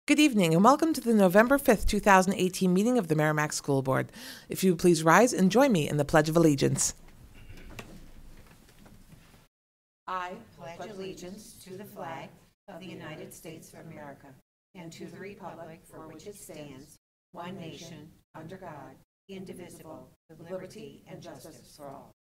Good evening and welcome to the November 5th, 2018 meeting of the Merrimack School Board. If you would please rise and join me in the Pledge of Allegiance. I pledge allegiance to the flag of the United States of America and to the republic for which it stands, one nation, under God, indivisible, with liberty and justice for all.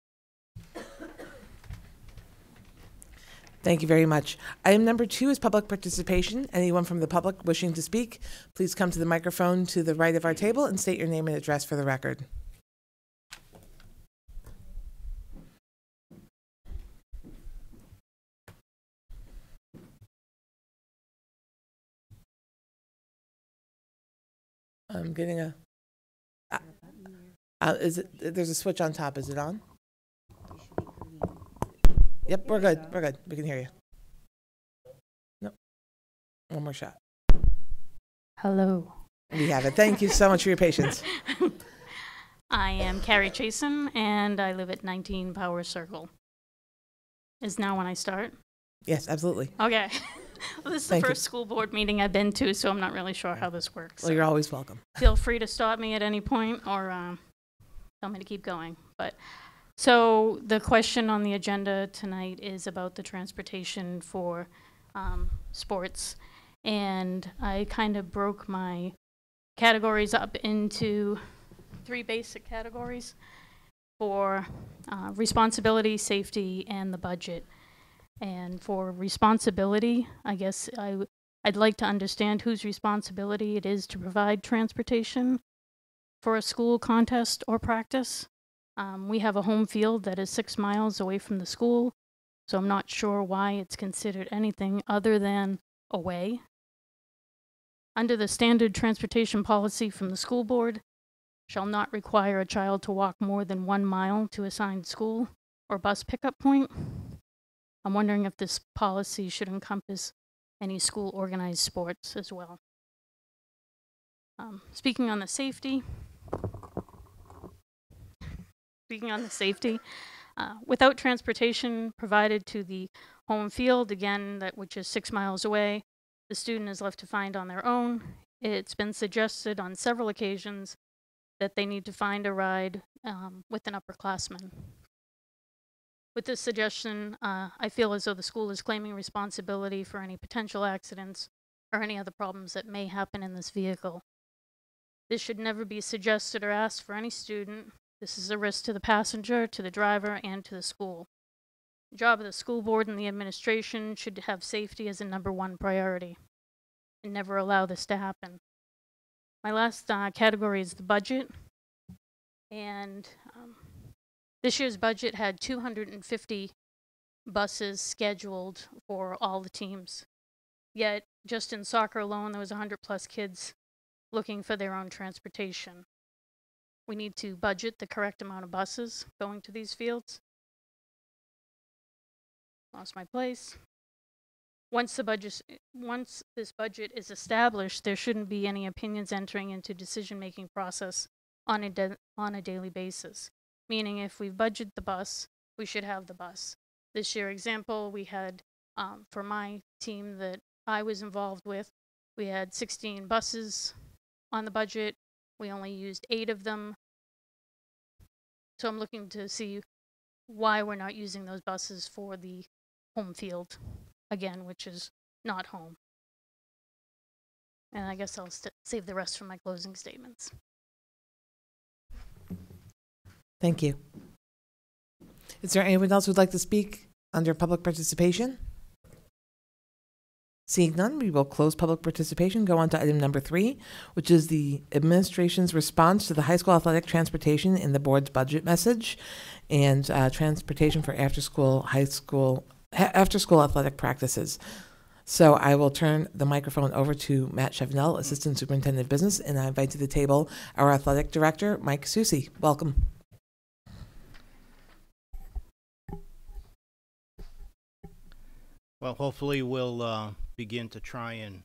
Thank you very much. Item number 2 is public participation. Anyone from the public wishing to speak, please come to the microphone to the right of our table and state your name and address for the record. I'm getting a... there's a switch on top. Is it on? Yep, we're good. We're good. We can hear you. Nope. One more shot. Hello. We have it. Thank you so much for your patience. I am Carrie Chasen, and I live at 19 Power Circle. Is now when I start? Yes, absolutely. Okay. Well, this is the first school board meeting I've been to, so I'm not really sure how this works. Well, you're always welcome. Feel free to stop me at any point or tell me to keep going. So the question on the agenda tonight is about the transportation for sports. And I kind of broke my categories up into 3 basic categories for responsibility, safety, and the budget. And for responsibility, I guess I'd like to understand whose responsibility it is to provide transportation for a school contest or practice. We have a home field that is 6 miles away from the school, so I'm not sure why it's considered anything other than away. Under the standard transportation policy from the school board, shall not require a child to walk more than 1 mile to assigned school or bus pickup point. I'm wondering if this policy should encompass any school organized sports as well. Speaking on the safety, without transportation provided to the home field, again, which is 6 miles away, the student is left to find on their own. It's been suggested on several occasions that they need to find a ride with an upperclassman. With this suggestion, I feel as though the school is claiming responsibility for any potential accidents or any other problems that may happen in this vehicle. This should never be suggested or asked for any student. This is a risk to the passenger, to the driver, and to the school. The job of the school board and the administration should have safety as a #1 priority and never allow this to happen. My last category is the budget. And this year's budget had 250 buses scheduled for all the teams. Yet, just in soccer alone, there was 100+ kids looking for their own transportation. We need to budget the correct amount of buses going to these fields. Lost my place. Once this budget is established, there shouldn't be any opinions entering into decision-making process on a daily basis. Meaning, if we budget the bus, we should have the bus. This year, example, we had, for my team that I was involved with, we had 16 buses on the budget. We only used 8 of them. So I'm looking to see why we're not using those buses for the home field, again, which is not home. And I guess I'll save the rest for my closing statements. Thank you. Is there anyone else who'd like to speak under public participation? Seeing none, we will close public participation, go on to item number 3, which is the administration's response to the high school athletic transportation in the board's budget message and transportation for after-school athletic practices. So I will turn the microphone over to Matt Chevenel, Assistant Superintendent of Business, and I invite to the table our athletic director, Mike Susi. Welcome. Well, hopefully we'll begin to try and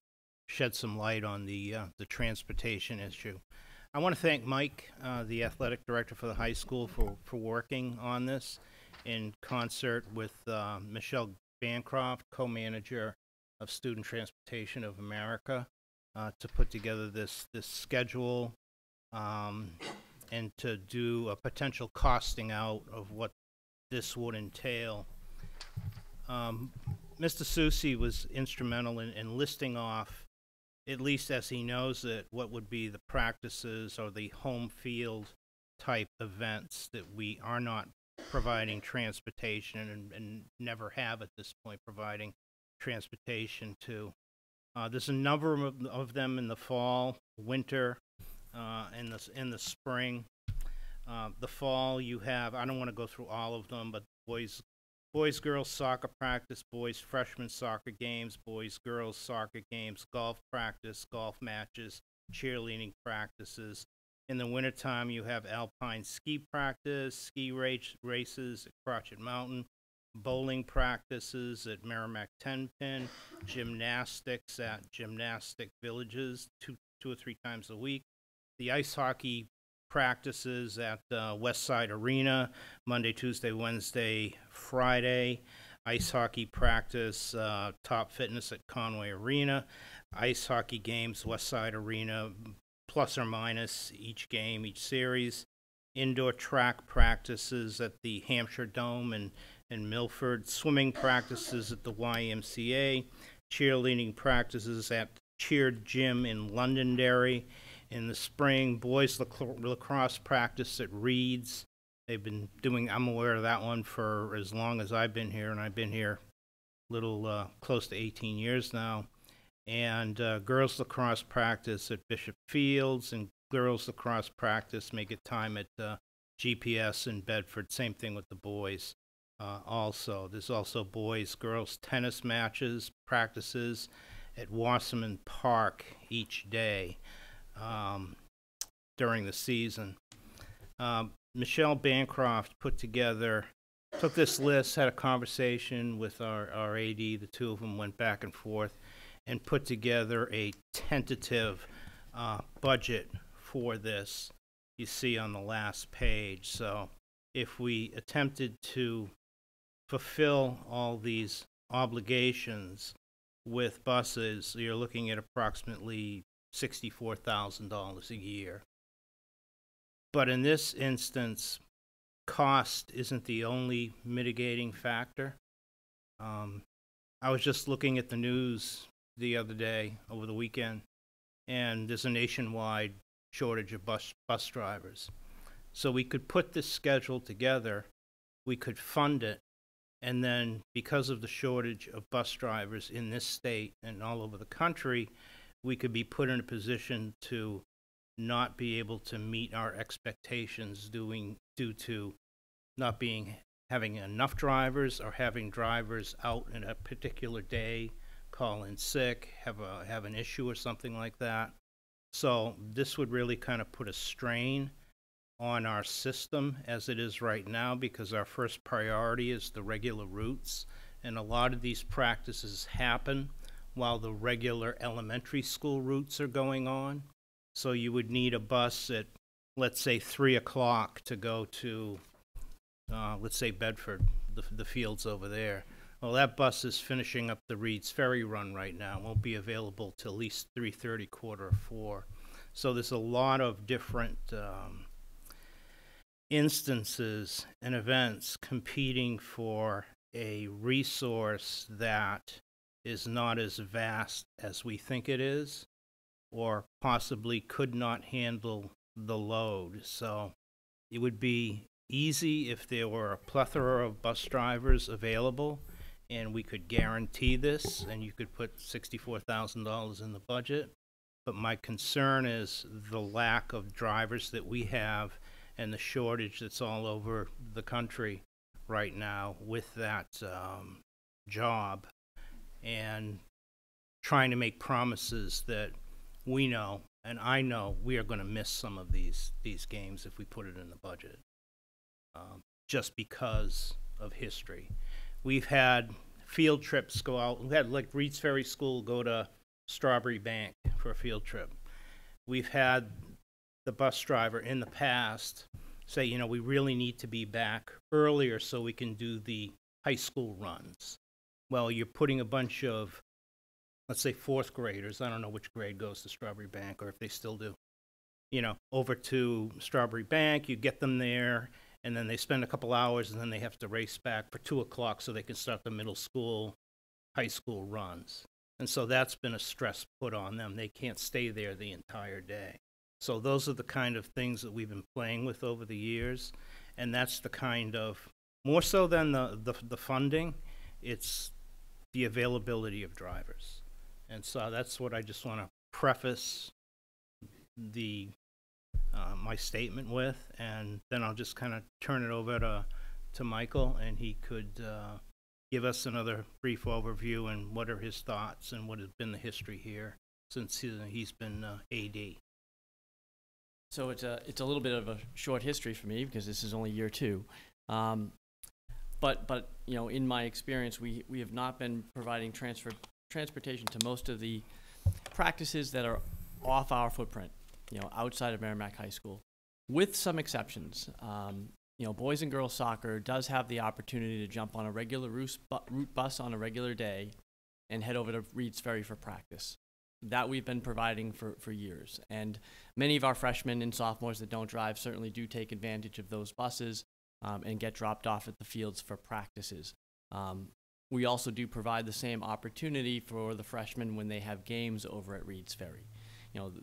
shed some light on the transportation issue. I want to thank Mike, the athletic director for the high school, for working on this in concert with Michelle Bancroft, co-manager of Student Transportation of America. to put together this schedule, and to do a potential costing out of what this would entail. Mr. Susi was instrumental in listing off, at least as he knows it, what would be the practices or the home field type events that we are not providing transportation and never have at this point providing transportation to. There's a number of them in the fall, winter, in the spring. The fall you have, I don't want to go through all of them, but boys girls soccer practice, boys freshman soccer games, boys girls soccer games, golf practice, golf matches, cheerleading practices. In the wintertime you have alpine ski practice, ski races at Crotchet Mountain, bowling practices at Merrimack 10-pin, gymnastics at Gymnastic Villages two or three times a week. The ice hockey practices at Westside Arena, Monday, Tuesday, Wednesday, Friday. Ice hockey practice, Top Fitness at Conway Arena. Ice hockey games, Westside Arena, plus or minus each game, each series. Indoor track practices at the Hampshire Dome and Milford. Swimming practices at the YMCA. Cheerleading practices at Cheer Gym in Londonderry. In the spring, boys lacrosse practice at Reed's. They've been doing, I'm aware of that one for as long as I've been here, and I've been here a little close to 18 years now. And girls lacrosse practice at Bishop Fields, and girls lacrosse practice may get time at GPS in Bedford. Same thing with the boys. Also, there's also boys girls tennis matches practices at Wasserman Park each day during the season. Michelle Bancroft took this list, had a conversation with our AD. The two of them went back and forth and put together a tentative budget for this, you see on the last page. So if we attempted to fulfill all these obligations with buses, you're looking at approximately $64,000 a year. But in this instance, cost isn't the only mitigating factor. I was just looking at the news the other day, over the weekend, and there's a nationwide shortage of bus drivers. So we could put this schedule together, we could fund it, and then because of the shortage of bus drivers in this state and all over the country, we could be put in a position to not be able to meet our expectations due to not having enough drivers or having drivers out in a particular day, call in sick, have an issue or something like that. So this would really kind of put a strain on our system as it is right now, because our first priority is the regular routes, and a lot of these practices happen while the regular elementary school routes are going on. So you would need a bus at, let's say, 3 o'clock to go to, let's say, Bedford, the fields over there. Well, that bus is finishing up the Reed's Ferry run right now. Won't be available till at least 3:30, 3:45. So there's a lot of different instances and events competing for a resource that is not as vast as we think it is, or possibly could not handle the load. So it would be easy if there were a plethora of bus drivers available and we could guarantee this and you could put $64,000 in the budget. But my concern is the lack of drivers that we have and the shortage that's all over the country right now with that job, and trying to make promises that we know, and I know, we are going to miss some of these games if we put it in the budget, just because of history. We've had field trips go out. We had, like, Reed's Ferry School go to Strawberry Bank for a field trip. We've had the bus driver in the past say, you know, we really need to be back earlier so we can do the high school runs. Well, you're putting a bunch of let's say 4th graders, I don't know which grade goes to Strawberry Bank or if they still do, over to Strawberry Bank, you get them there, and then they spend a couple hours, and then they have to race back for 2 o'clock so they can start the middle school, high school runs. And so that's been a stress put on them. They can't stay there the entire day. So those are the kind of things that we've been playing with over the years, and that's the kind of, more so than the funding, it's the availability of drivers. And so that's what I just want to preface my statement with, and then I'll just kind of turn it over to Michael, and he could give us another brief overview and what are his thoughts and what has been the history here since he's been AD. So it's a little bit of a short history for me because this is only year 2. But in my experience, we have not been providing transportation to most of the practices that are off our footprint, outside of Merrimack High School, with some exceptions. Boys and girls soccer does have the opportunity to jump on a regular route bus on a regular day and head over to Reed's Ferry for practice. That we've been providing for years. And many of our freshmen and sophomores that don't drive certainly do take advantage of those buses and get dropped off at the fields for practices. We also do provide the same opportunity for the freshmen when they have games over at Reed's Ferry.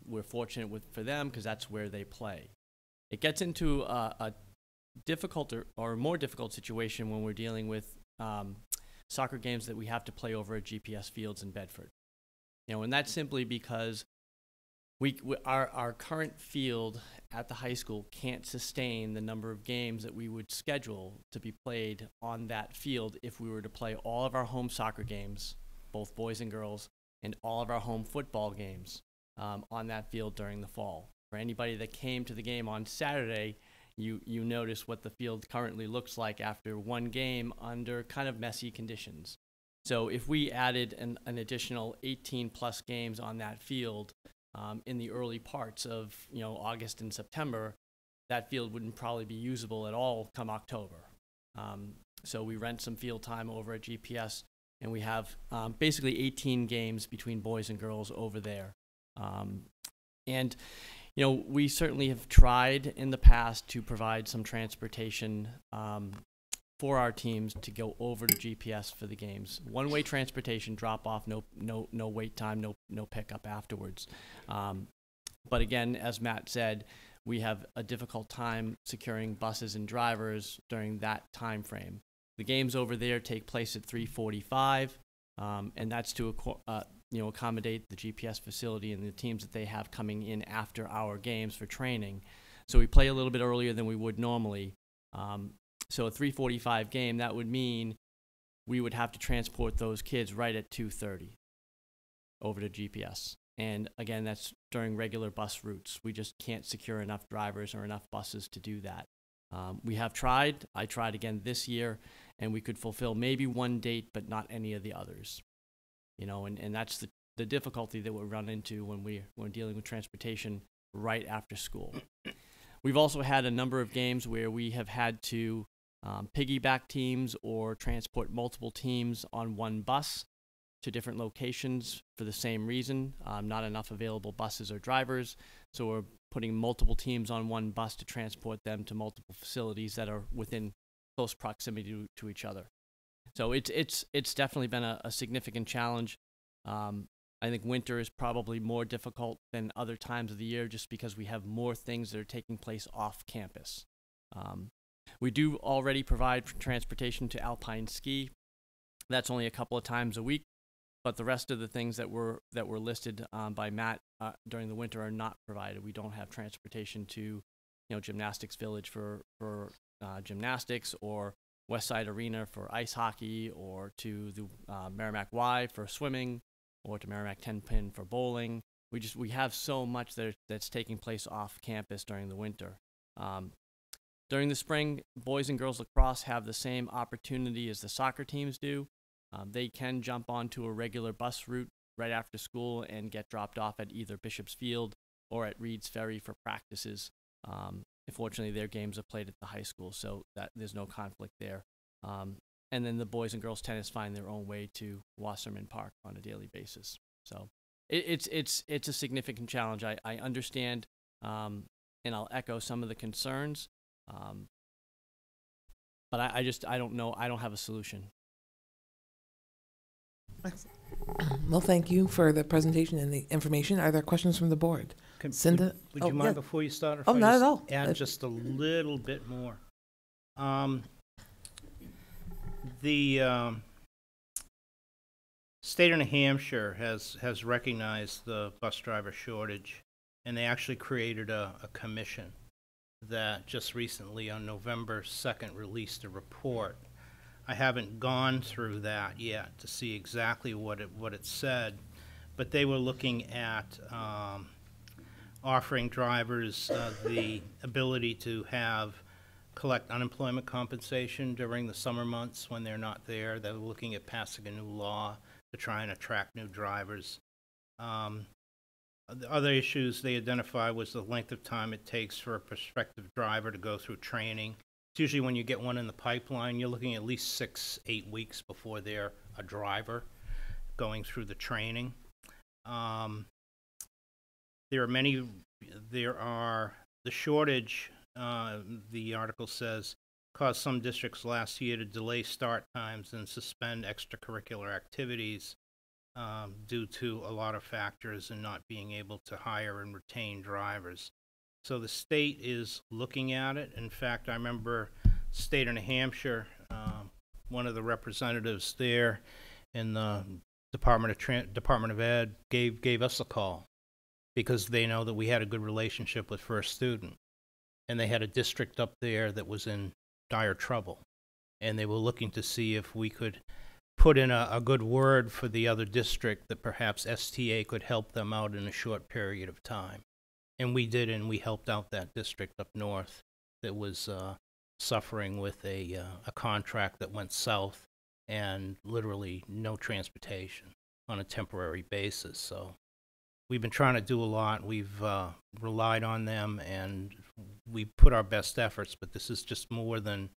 We're fortunate for them because that's where they play. It gets into a difficult or more difficult situation when we're dealing with soccer games that we have to play over at GPS Fields in Bedford. And that's simply because our current field at the high school can't sustain the number of games that we would schedule to be played on that field if we were to play all of our home soccer games, both boys and girls, and all of our home football games on that field during the fall. For anybody that came to the game on Saturday, you notice what the field currently looks like after one game under kind of messy conditions. So if we added an additional 18-plus games on that field in the early parts of August and September, that field wouldn't probably be usable at all come October. So we rent some field time over at GPS, and we have basically 18 games between boys and girls over there. And we certainly have tried in the past to provide some transportation for our teams to go over to GPS for the games. One-way transportation, drop off, no wait time, no pickup afterwards. But again, as Matt said, we have a difficult time securing buses and drivers during that time frame. The games over there take place at 3:45, and that's to accommodate the GPS facility and the teams that they have coming in after our games for training. So we play a little bit earlier than we would normally. So a 3:45 game, that would mean we would have to transport those kids right at 2:30 over to GPS. And again, that's during regular bus routes. We just can't secure enough drivers or enough buses to do that. We have tried. I tried again this year, and we could fulfill maybe one date, but not any of the others. And that's the difficulty that we run into when we're dealing with transportation right after school. We've also had a number of games where we have had to piggyback teams or transport multiple teams on one bus to different locations for the same reason. Not enough available buses or drivers, so we're putting multiple teams on one bus to transport them to multiple facilities that are within close proximity to each other. So it's definitely been a significant challenge. I think winter is probably more difficult than other times of the year just because we have more things that are taking place off campus. We do already provide transportation to alpine ski. That's only a couple of times a week, but the rest of the things that were listed by Matt during the winter are not provided. We don't have transportation to Gymnastics Village for gymnastics, or Westside Arena for ice hockey, or to the Merrimack Y for swimming, or to Merrimack 10-pin for bowling. We have so much that's taking place off campus during the winter. During the spring, boys and girls lacrosse have the same opportunity as the soccer teams do. They can jump onto a regular bus route right after school and get dropped off at either Bishop's Field or at Reed's Ferry for practices. Unfortunately, their games are played at the high school, so that there's no conflict there. And then the boys and girls tennis find their own way to Wasserman Park on a daily basis. So it's a significant challenge. I understand, and I'll echo some of the concerns, but I don't know. I don't have a solution. Well, thank you for the presentation and the information. Are there questions from the board? Cinda? Would Oh, you mind yeah. before you start? If Oh, I not just at all. Add just a little bit more. The state of New Hampshire has recognized the bus driver shortage, and they actually created a commission that just recently on November 2nd released a report. I haven't gone through that yet to see exactly what it said, but they were looking at offering drivers the ability to collect unemployment compensation during the summer months when they're not there. They're looking at passing a new law to try and attract new drivers. The other issues they identified was the length of time it takes for a prospective driver to go through training. It's usually when you get one in the pipeline, you're looking at least 6-8 weeks before they're a driver going through the training. The shortage, the article says, caused some districts last year to delay start times and suspend extracurricular activities due to a lot of factors and not being able to hire and retain drivers. So the state is looking at it. In fact, I remember state of New Hampshire, one of the representatives there in the Department of Ed gave us a call because they know that we had a good relationship with First Student. And they had a district up there that was in dire trouble. And they were looking to see if we could put in a good word for the other district that perhaps STA could help them out in a short period of time. And we did, and we helped out that district up north that was suffering with a contract that went south and literally no transportation on a temporary basis. So we've been trying to do a lot. We've relied on them, and we put our best efforts, but this is just more than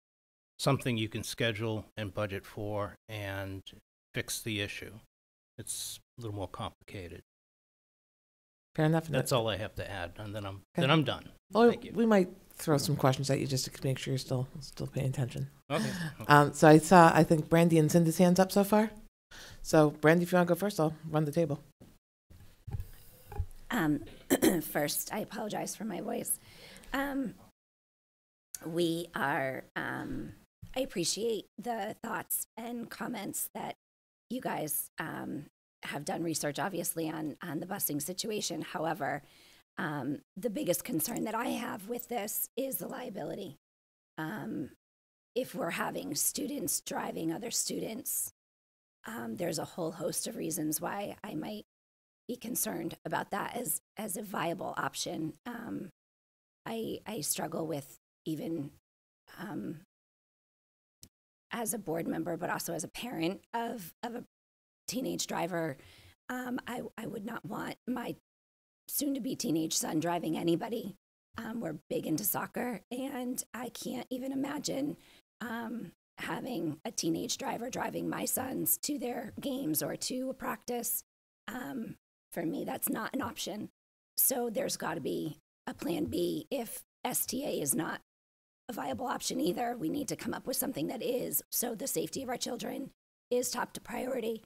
something you can schedule and budget for and fix the issue. It's a little more complicated. Fair enough. That's all I have to add, and then I'm done. Well, Thank you. we might throw some questions at you just to make sure you're still paying attention. Okay. So I think Brandy and Cinda's hands up so far. So Brandy, if you want to go first, I'll run the table. First, I apologize for my voice. I appreciate the thoughts and comments that you guys have done research, obviously, on the busing situation. However, the biggest concern that I have with this is the liability. If we're having students driving other students, there's a whole host of reasons why I might be concerned about that as a viable option. I struggle with even as a board member, but also as a parent of a teenage driver. I would not want my soon-to-be teenage son driving anybody. We're big into soccer, and I can't even imagine having a teenage driver driving my sons to their games or to a practice. For me, that's not an option. So there's got to be a plan B. If STA is not a viable option either, we need to come up with something that is, so the safety of our children is top to priority.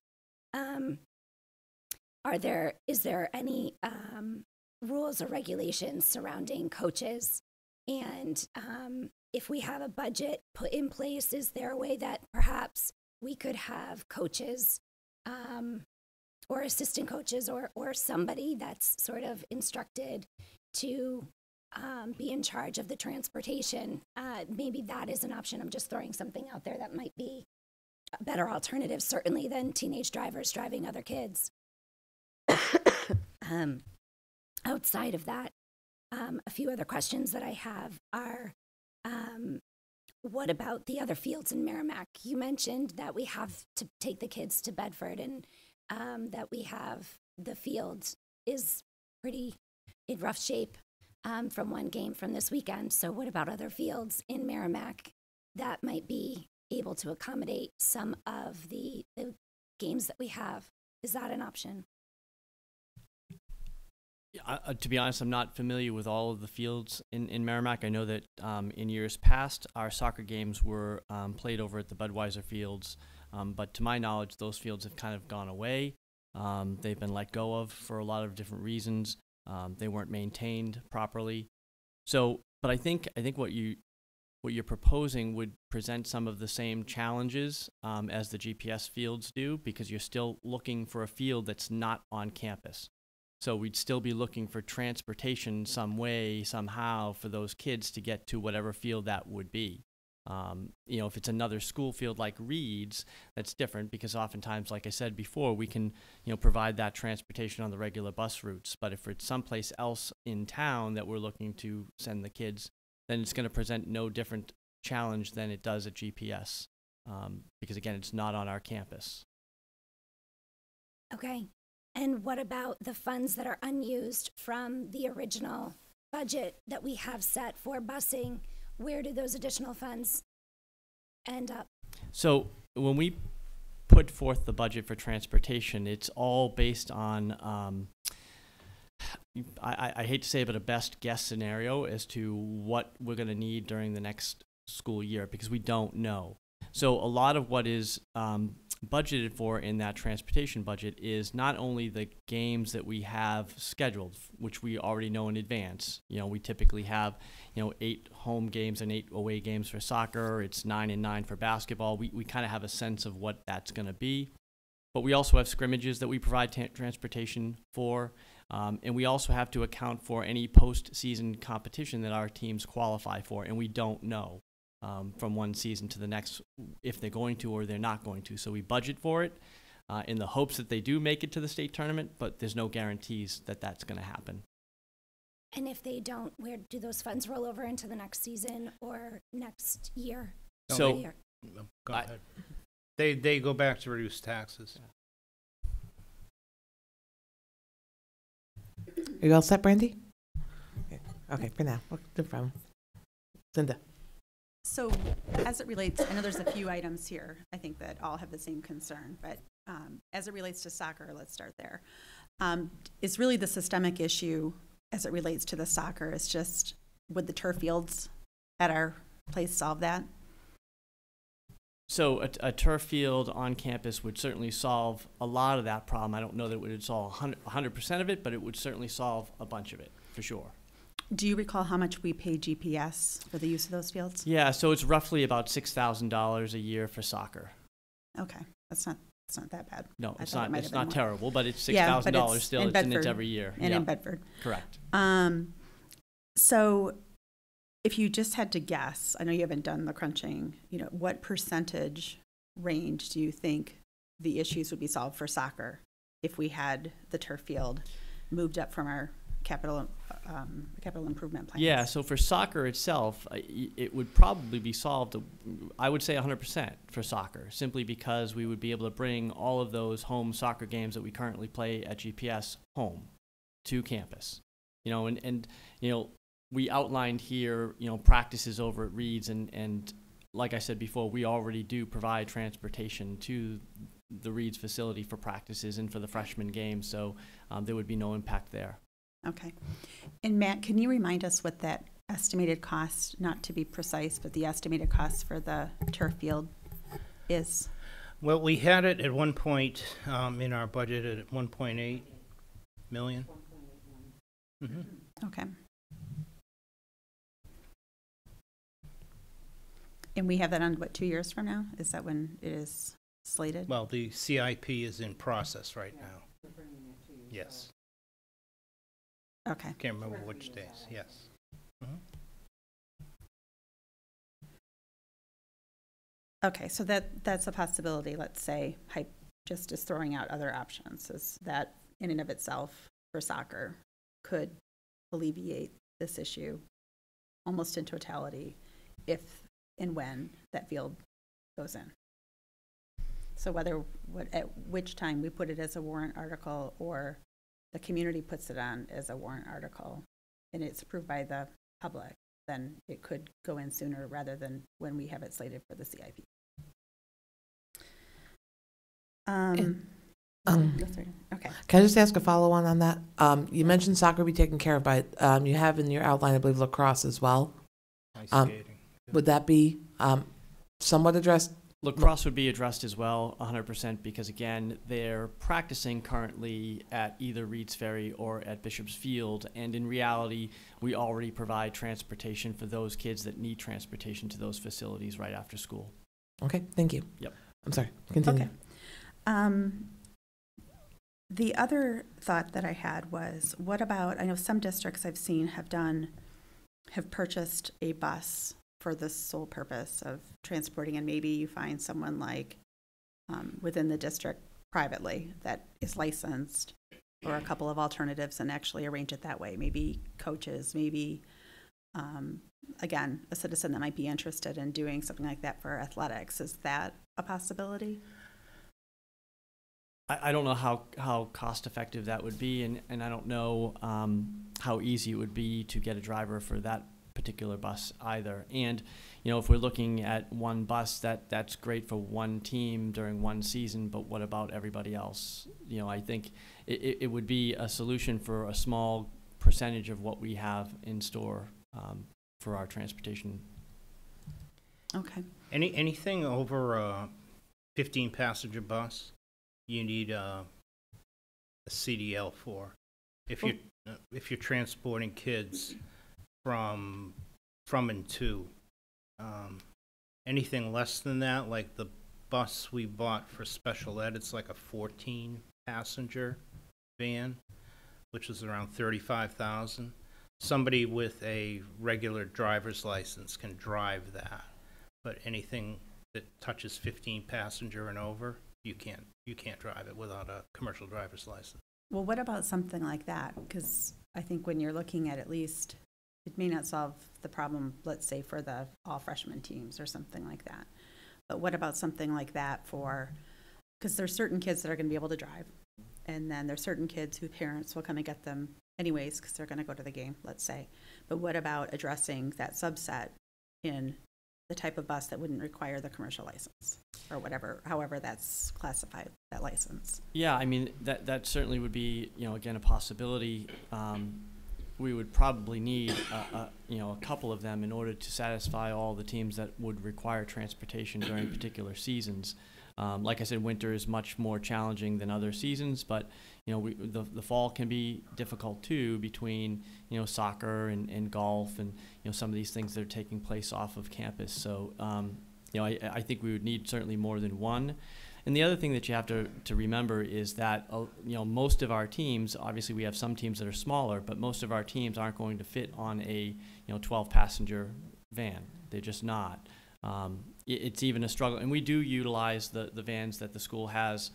Is there any rules or regulations surrounding coaches? And if we have a budget put in place, is there a way that perhaps we could have coaches or assistant coaches or somebody that's sort of instructed to be in charge of the transportation? Maybe that is an option. I'm just throwing something out there that might be a better alternative, certainly, than teenage drivers driving other kids. Outside of that, a few other questions that I have are, what about the other fields in Merrimack? You mentioned that we have to take the kids to Bedford, and that we have the field is pretty in rough shape from one game from this weekend. So what about other fields in Merrimack that might be able to accommodate some of the games that we have? Is that an option? To be honest, I'm not familiar with all of the fields in Merrimack. I know that in years past, our soccer games were played over at the Budweiser fields, but to my knowledge, those fields have kind of gone away. They've been let go of for a lot of different reasons. They weren't maintained properly. So, but I think what you're proposing would present some of the same challenges as the GPS fields do, because you're still looking for a field that's not on campus. So we'd still be looking for transportation some way, somehow, for those kids to get to whatever field that would be. You know, if it's another school field like Reed's, that's different, because oftentimes, like I said before, we can, you know, provide that transportation on the regular bus routes. But if it's someplace else in town that we're looking to send the kids, then it's going to present no different challenge than it does at GPS, because again, it's not on our campus. Okay. And what about the funds that are unused from the original budget that we have set for busing? Where do those additional funds end up? So when we put forth the budget for transportation, it's all based on, I hate to say it, but a best guess scenario as to what we're going to need during the next school year, because we don't know. So a lot of what is budgeted for in that transportation budget is not only the games that we have scheduled, which we already know in advance. You know, we typically have, you know, 8 home games and 8 away games for soccer. It's 9 and 9 for basketball. We kind of have a sense of what that's going to be. But we also have scrimmages that we provide transportation for. And we also have to account for any postseason competition that our teams qualify for, and we don't know from one season to the next if they're going to or they're not going to. So we budget for it in the hopes that they do make it to the state tournament, but there's no guarantees that that's going to happen. And if they don't, where do those funds roll over into the next season or next year? So Go ahead. They go back to reduce taxes. Are you all set, Brandy? Okay, for now. What's the problem? Cinda. So as it relates, I know there's a few items here, I think that all have the same concern, but as it relates to soccer, let's start there. Is really the systemic issue as it relates to the soccer is just, would the turf fields at our place solve that? So a turf field on campus would certainly solve a lot of that problem. I don't know that it would solve 100% of it, but it would certainly solve a bunch of it, for sure. Do you recall how much we pay GPS for the use of those fields? Yeah, so it's roughly about $6,000 a year for soccer. Okay, it's not that bad. No, I it's thought it not. might It's have been not more. terrible, but it's Yeah, but $6,000 it's still. in And it's Bedford every year. And yeah. in Bedford. Correct. So if you just had to guess, I know you haven't done the crunching, you know, what percentage range do you think the issues would be solved for soccer if we had the turf field moved up from our capital improvement plans? Yeah, so for soccer itself, it would probably be solved, I would say 100% for soccer, simply because we would be able to bring all of those home soccer games that we currently play at GPS home to campus. You know, and you know, we outlined here, you know, practices over at Reed's, and like I said before, we already do provide transportation to the Reed's facility for practices and for the freshman games, so there would be no impact there. Okay. And Matt, can you remind us what that estimated cost, not to be precise, but the estimated cost for the turf field is? Well, we had it at one point in our budget at 1.8 million. Mm-hmm. Okay. And we have that on, what, 2 years from now? Is that when it is slated? Well, the CIP is in process right now. Yes. Okay. Can't remember which days. Yes. Mm-hmm. Okay, so that's a possibility, let's say, just as throwing out other options, is that in and of itself for soccer could alleviate this issue almost in totality if and when that field goes in. So at which time we put it as a warrant article or the community puts it on as a warrant article and it's approved by the public, then it could go in sooner rather than when we have it slated for the CIP. That's right. Okay. Can I just ask a follow-on on that? You mentioned soccer be taken care of, but you have in your outline, I believe, lacrosse as well. Ice skating. Would that be somewhat addressed? Lacrosse would be addressed as well, 100%, because again, they're practicing currently at either Reed's Ferry or at Bishop's Field, and in reality, we already provide transportation for those kids that need transportation to those facilities right after school. Okay, thank you. Yep. I'm sorry. Continue. Okay. The other thought that I had was, what about, I know some districts I've seen have purchased a bus for the sole purpose of transporting, and maybe you find someone like within the district privately that is licensed, or a couple of alternatives, and actually arrange it that way. Maybe coaches, maybe, again, a citizen that might be interested in doing something like that for athletics. Is that a possibility? I don't know how cost effective that would be, and I don't know how easy it would be to get a driver for that particular bus either. And if we're looking at one bus, that's great for one team during one season, but what about everybody else? I think it would be a solution for a small percentage of what we have in store for our transportation. Okay. Anything over a 15-passenger bus, you need a CDL for. If you're transporting kids from and to, anything less than that, like the bus we bought for special ed, it's like a 14-passenger van, which is around $35,000. Somebody with a regular driver's license can drive that, but anything that touches 15-passenger and over, you can't drive it without a commercial driver's license. Well, what about something like that? Because I think when you're looking at least, it may not solve the problem, let's say, for the all freshman teams or something like that. But what about something like that because there's certain kids that are going to be able to drive, and then there's certain kids whose parents will come and get them anyways because they're going to go to the game, let's say. But what about addressing that subset in the type of bus that wouldn't require the commercial license or whatever, however that's classified, that license? Yeah, I mean, that certainly would be, again, a possibility. We would probably need a couple of them in order to satisfy all the teams that would require transportation during particular seasons. Like I said, winter is much more challenging than other seasons, but the fall can be difficult too, between soccer and golf and some of these things that are taking place off of campus. So I think we would need certainly more than one. And the other thing that you have to remember is that most of our teams, obviously we have some teams that are smaller, but most of our teams aren't going to fit on a 12-passenger van. They're just not. It's even a struggle, and we do utilize the vans that the school has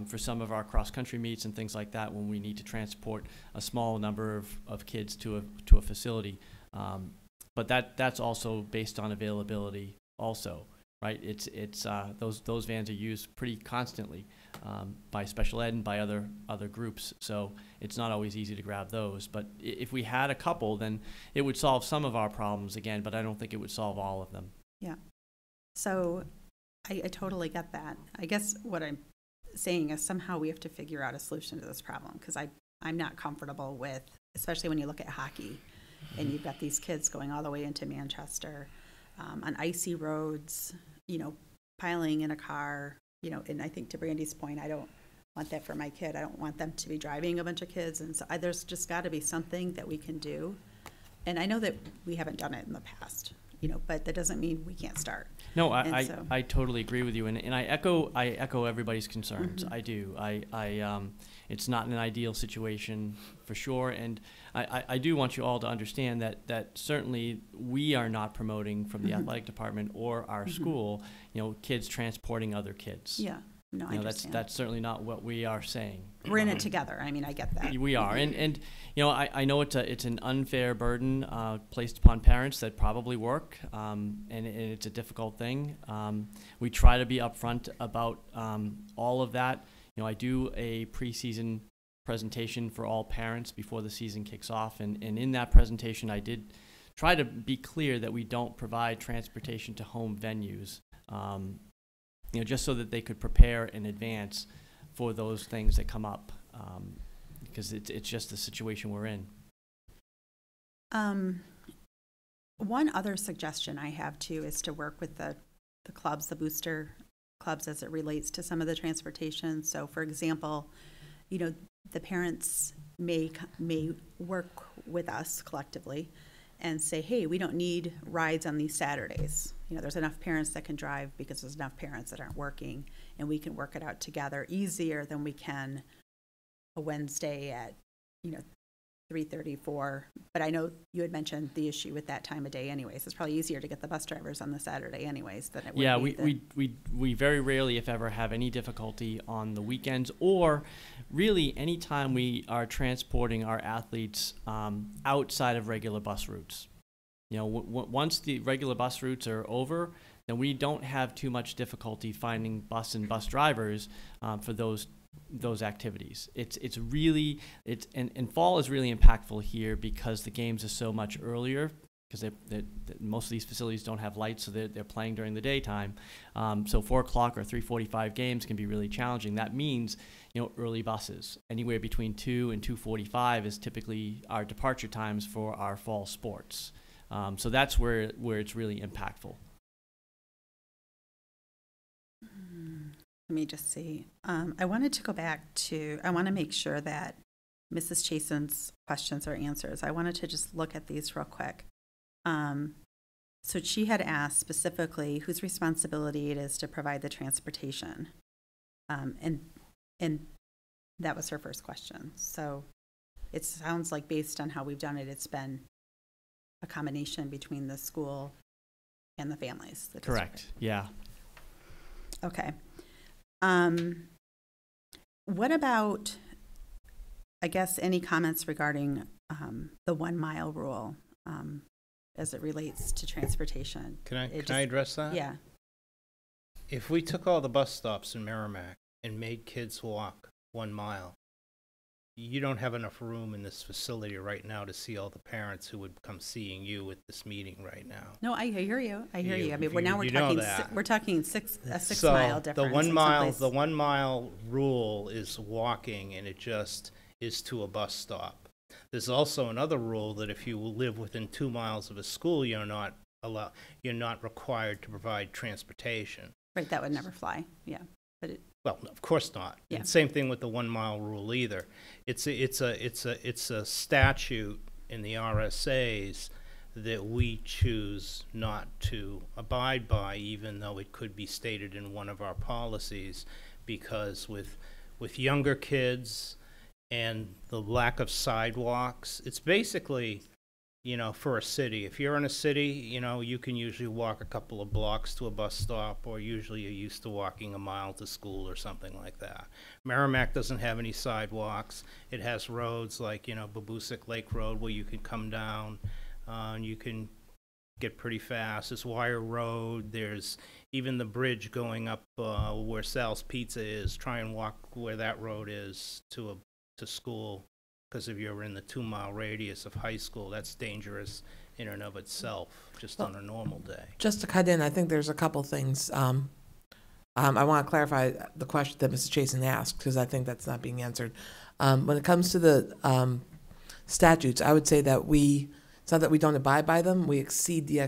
for some of our cross-country meets and things like that when we need to transport a small number of kids to a facility. But that's also based on availability also, right? It's those vans are used pretty constantly by special ed and by other groups, so it's not always easy to grab those. But if we had a couple, then it would solve some of our problems again, but I don't think it would solve all of them. Yeah. So I totally get that. I guess what I'm saying is somehow we have to figure out a solution to this problem, because I'm not comfortable with, especially when you look at hockey and you've got these kids going all the way into Manchester on icy roads, piling in a car, and I think to Brandy's point, I don't want that for my kid. I don't want them to be driving a bunch of kids. And so there's just got to be something that we can do. And I know that we haven't done it in the past, but that doesn't mean we can't start. No, I totally agree with you, and I echo everybody's concerns. Mm-hmm. I do. It's not an ideal situation for sure, and I do want you all to understand that certainly we are not promoting from the Mm-hmm. athletic department or our Mm-hmm. school, kids transporting other kids. Yeah, no, I understand. That's certainly not what we are saying. We're in it together. I mean, I get that. We are, and I know it's an unfair burden placed upon parents that probably work, and it's a difficult thing. We try to be upfront about all of that. I do a preseason presentation for all parents before the season kicks off, and in that presentation, I did try to be clear that we don't provide transportation to home venues, just so that they could prepare in advance for those things that come up, because it's just the situation we're in. One other suggestion I have too is to work with the clubs, the booster clubs, as it relates to some of the transportation. So for example, you know, the parents may work with us collectively and say, hey, we don't need rides on these Saturdays. You know, there's enough parents that can drive because there's enough parents that aren't working, and we can work it out together easier than we can a Wednesday at, you know, 3:34. But I know you had mentioned the issue with that time of day anyways. It's probably easier to get the bus drivers on the Saturday anyways than it would Yeah, be we very rarely, if ever, have any difficulty on the weekends, or really any time we are transporting our athletes outside of regular bus routes. You know, once the regular bus routes are over, then we don't have too much difficulty finding bus and bus drivers for those activities. It's really, and fall is really impactful here because the games are so much earlier, because most of these facilities don't have lights, so they're playing during the daytime. So 4 o'clock or 3:45 games can be really challenging. That means, you know, early buses. Anywhere between 2 and 2:45 is typically our departure times for our fall sports. So that's where it's really impactful. Let me just see. I wanted to go back to, I want to make sure that Mrs. Chasen's questions are answers. I wanted to just look at these real quick. So she had asked specifically whose responsibility it is to provide the transportation. And that was her first question. So it sounds like based on how we've done it, it's been a combination between the school and the families. The Correct, district. yeah. Okay. What about, I guess, any comments regarding the 1 mile rule as it relates to transportation? Can I address that? Yeah. If we took all the bus stops in Merrimack and made kids walk 1 mile, you don't have enough room in this facility right now to see all the parents who would come seeing you at this meeting right now. No, I hear you. I hear you. I mean, You know that. we're talking a 6 So mile difference. the 1 in some mile, place. the 1 mile rule is walking, and it just is to a bus stop. There's also another rule that if you live within 2 miles of a school, you're not required to provide transportation. Right, that would never fly. Yeah, but it. Well, of course not. Yeah. And same thing with the 1 mile rule either. It's a statute in the RSAs that we choose not to abide by, even though it could be stated in one of our policies, because with younger kids and the lack of sidewalks, it's basically, you know, for a city. If you're in a city, you know, you can usually walk a couple of blocks to a bus stop, or usually you're used to walking a mile to school or something like that. Merrimack doesn't have any sidewalks. It has roads like, you know, Babusick Lake Road, where you can come down and you can get pretty fast. There's Wire Road. There's even the bridge going up where Sal's Pizza is. Try and walk where that road is to school. Because if you're in the 2 mile radius of high school, that's dangerous in and of itself, just on a normal day. Just to cut in, I think there's a couple things. I want to clarify the question that Mrs. Chasen asked, because I think that's not being answered. When it comes to the statutes, I would say that it's not that we don't abide by them, we exceed the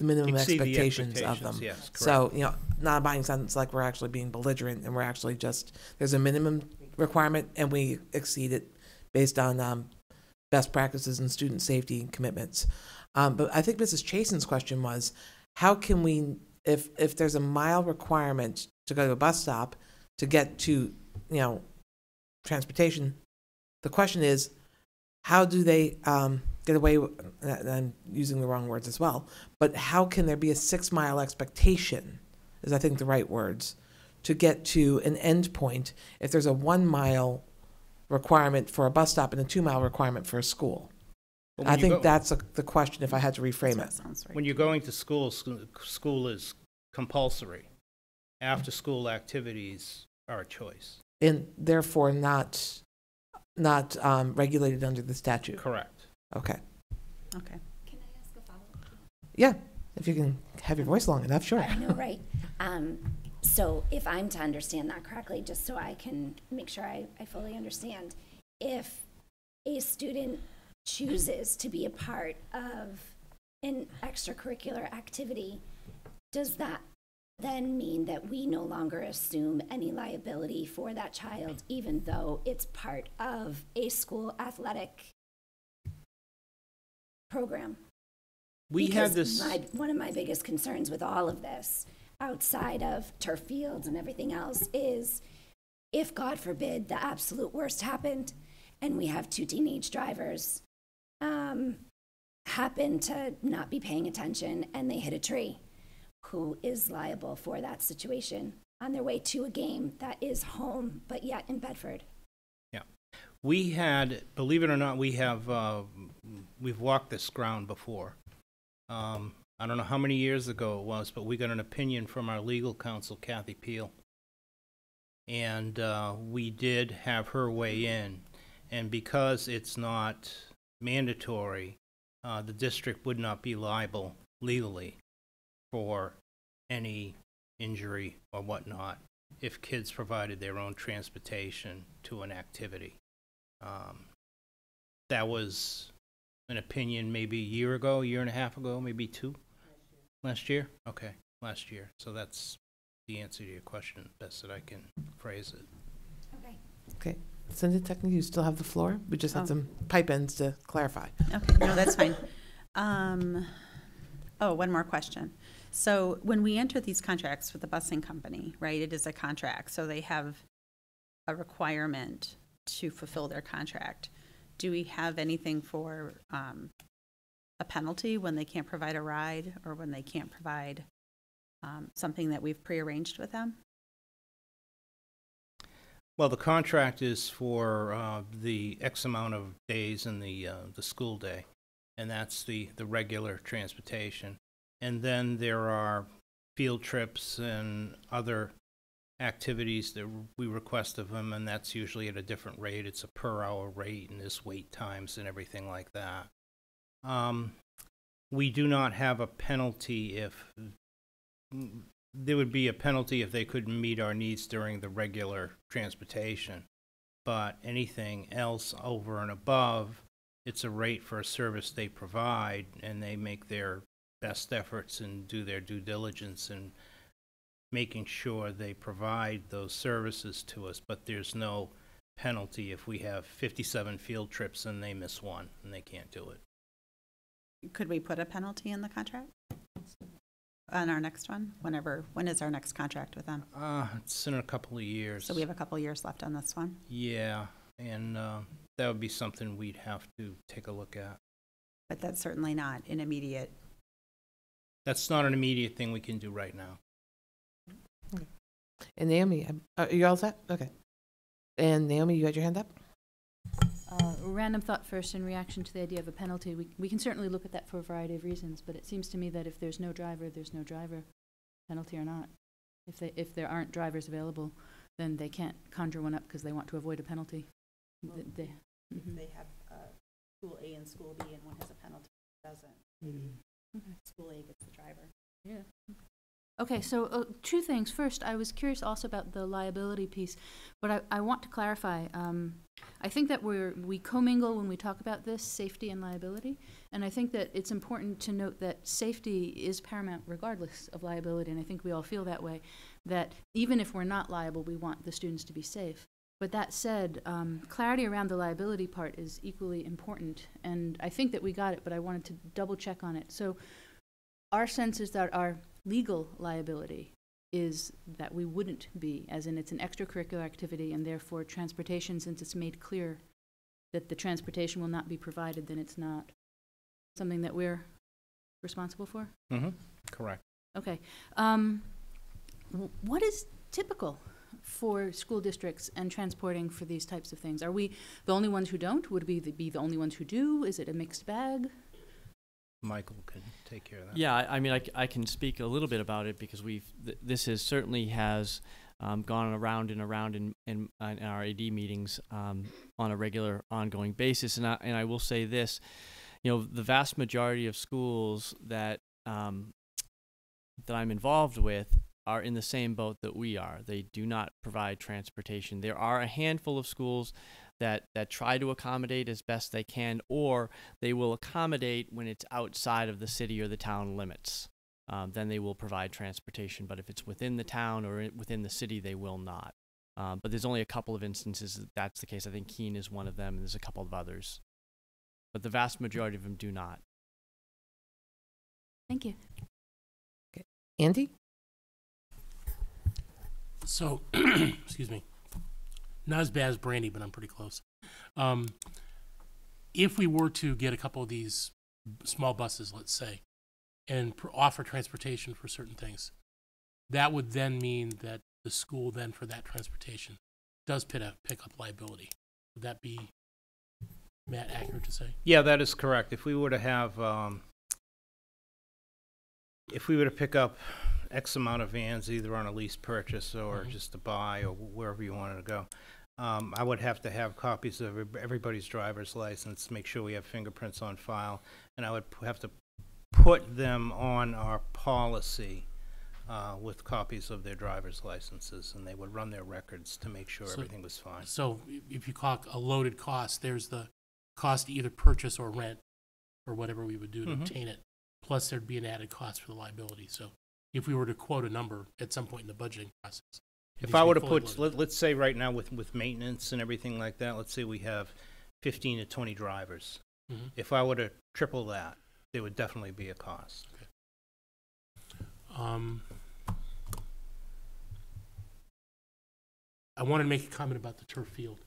minimum expectations of them. Yes, correct. So, you know, not abiding sounds like we're actually being belligerent, and we're actually there's a minimum requirement, and we exceed it based on best practices and student safety commitments. But I think Mrs. Chasen's question was, how can we, if there's a mile requirement to go to a bus stop to get to, you know, transportation, the question is, how do they get away, I'm using the wrong words as well, but how can there be a 6 mile expectation, is I think the right words, to get to an end point if there's a 1 mile requirement for a bus stop and a 2 mile requirement for a school? But I think that's the question if I had to reframe it. Sounds right. when you're going to school, school is compulsory. After school activities are a choice. And therefore not regulated under the statute. Correct. Okay. Okay. Can I ask a follow-up? Yeah, if you can have your voice long enough, sure. I know, right? So if I'm to understand that correctly, just so I can make sure I fully understand, if a student chooses to be a part of an extracurricular activity, does that then mean that we no longer assume any liability for that child, even though it's part of a school athletic program? We Because had this. one of my biggest concerns with all of this, outside of turf fields and everything else, is if, God forbid, the absolute worst happened and we have 2 teenage drivers happen to not be paying attention and they hit a tree, who is liable for that situation on their way to a game that is home but yet in Bedford? Yeah. We had, believe it or not, we've walked this ground before. I don't know how many years ago it was, but we got an opinion from our legal counsel, Kathy Peel. And we did have her weigh in. And because it's not mandatory, the district would not be liable legally for any injury or whatnot if kids provided their own transportation to an activity. That was an opinion maybe a year ago, a year and a half ago, maybe 2? Last year? Okay, last year. So that's the answer to your question, best that I can phrase it. Okay. Okay. Cindy, technically, you still have the floor. We just had some pipe ends to clarify. Okay, no, that's fine. One more question. So when we enter these contracts with the busing company, right, it is a contract, so they have a requirement to fulfill their contract. Do we have anything for a penalty when they can't provide a ride or when they can't provide something that we've prearranged with them? Well, the contract is for the X amount of days in the school day, and that's the regular transportation. And then there are field trips and other activities that we request of them, and that's usually at a different rate. It's a per-hour rate, and there's wait times and everything like that. We do not have a penalty if there would be a penalty if they couldn't meet our needs during the regular transportation. But anything else over and above, it's a rate for a service they provide, and they make their best efforts and do their due diligence in making sure they provide those services to us. But there's no penalty if we have 57 field trips and they miss one and they can't do it. Could we put a penalty in the contract on our next one? When is our next contract with them? It's in a couple of years. So we have a couple years left on this one? Yeah, and that would be something we'd have to take a look at. But that's certainly not an immediate. That's not an immediate thing we can do right now. Okay. And Naomi, are you all set? Okay. And Naomi, you had your hand up? Random thought first in reaction to the idea of a penalty. We can certainly look at that for a variety of reasons, but it seems to me that if there's no driver, penalty or not. If there aren't drivers available, then they can't conjure one up because they want to avoid a penalty. Well, they have school A and school B, and one has a penalty, doesn't. Okay. School A gets the driver. Yeah. Okay, so 2 things. First, I was curious also about the liability piece, but I want to clarify. I think that we commingle when we talk about this, safety and liability, and I think that it's important to note that safety is paramount regardless of liability, and I think we all feel that way, that even if we're not liable, we want the students to be safe. But that said, clarity around the liability part is equally important, and I think that we got it, but I wanted to double check on it. So our sense is that our legal liability is that we wouldn't be, as in it's an extracurricular activity, and therefore transportation, since it's made clear that the transportation will not be provided, then it's not something that we're responsible for? Mm-hmm. Correct. Okay. What is typical for school districts and transporting for these types of things? Are we the only ones who don't? Would we be the only ones who do? Is it a mixed bag? Michael can take care of that. Yeah, I mean, I can speak a little bit about it because this has certainly gone around and around in our AD meetings on a regular, ongoing basis. And I will say this, the vast majority of schools that I'm involved with are in the same boat that we are. They do not provide transportation. There are a handful of schools that try to accommodate as best they can, or they will accommodate when it's outside of the city or the town limits. Then they will provide transportation. But if it's within the town or within the city, they will not. But there's only a couple of instances that that's the case. I think Keene is one of them, and there's a couple of others. But the vast majority of them do not. Thank you. Andy? So, excuse me, not as bad as Brandy, but I'm pretty close. If we were to get a couple of these small buses, let's say, and offer transportation for certain things, that would then mean that the school then for that transportation does pick up liability. Would that be, Matt, accurate to say? Yeah, that is correct. If we were to have, if we were to pick up X amount of vans, either on a lease purchase or just to buy or wherever you wanted to go, I would have to have copies of everybody's driver's license, make sure we have fingerprints on file, and I would have to put them on our policy with copies of their driver's licenses, and they would run their records to make sure everything was fine. So if you call a loaded cost, there's the cost to either purchase or rent or whatever we would do to obtain it, plus there'd be an added cost for the liability. So if we were to quote a number at some point in the budgeting process. If I were to put, let's say right now with maintenance and everything like that, let's say we have 15 to 20 drivers. If I were to triple that, there would definitely be a cost. I wanted to make a comment about the turf field.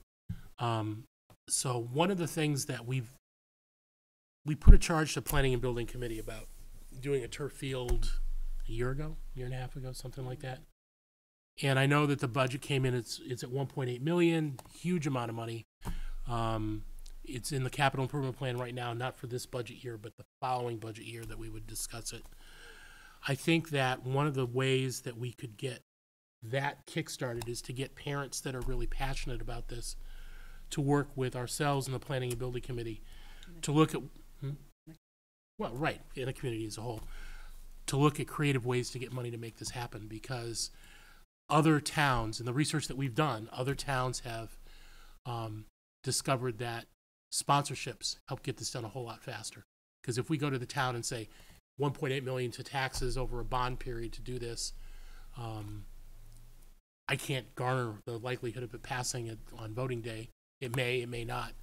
So one of the things that we put a charge to Planning and Building Committee about doing a turf field a year and a half ago, something like that. And I know that the budget came in, it's at 1.8 million, huge amount of money. It's in the capital improvement plan right now, not for this budget year, but the following budget year that we would discuss it. I think that one of the ways that we could get that kickstarted is to get parents that are really passionate about this to work with ourselves and the Planning and Building Committee to look at, well, right, in the community as a whole, to look at creative ways to get money to make this happen, because other towns, and the research that we've done, other towns have discovered that sponsorships help get this done a whole lot faster. Because if we go to the town and say 1.8 million to taxes over a bond period to do this, I can't garner the likelihood of it passing it on voting day. It may not.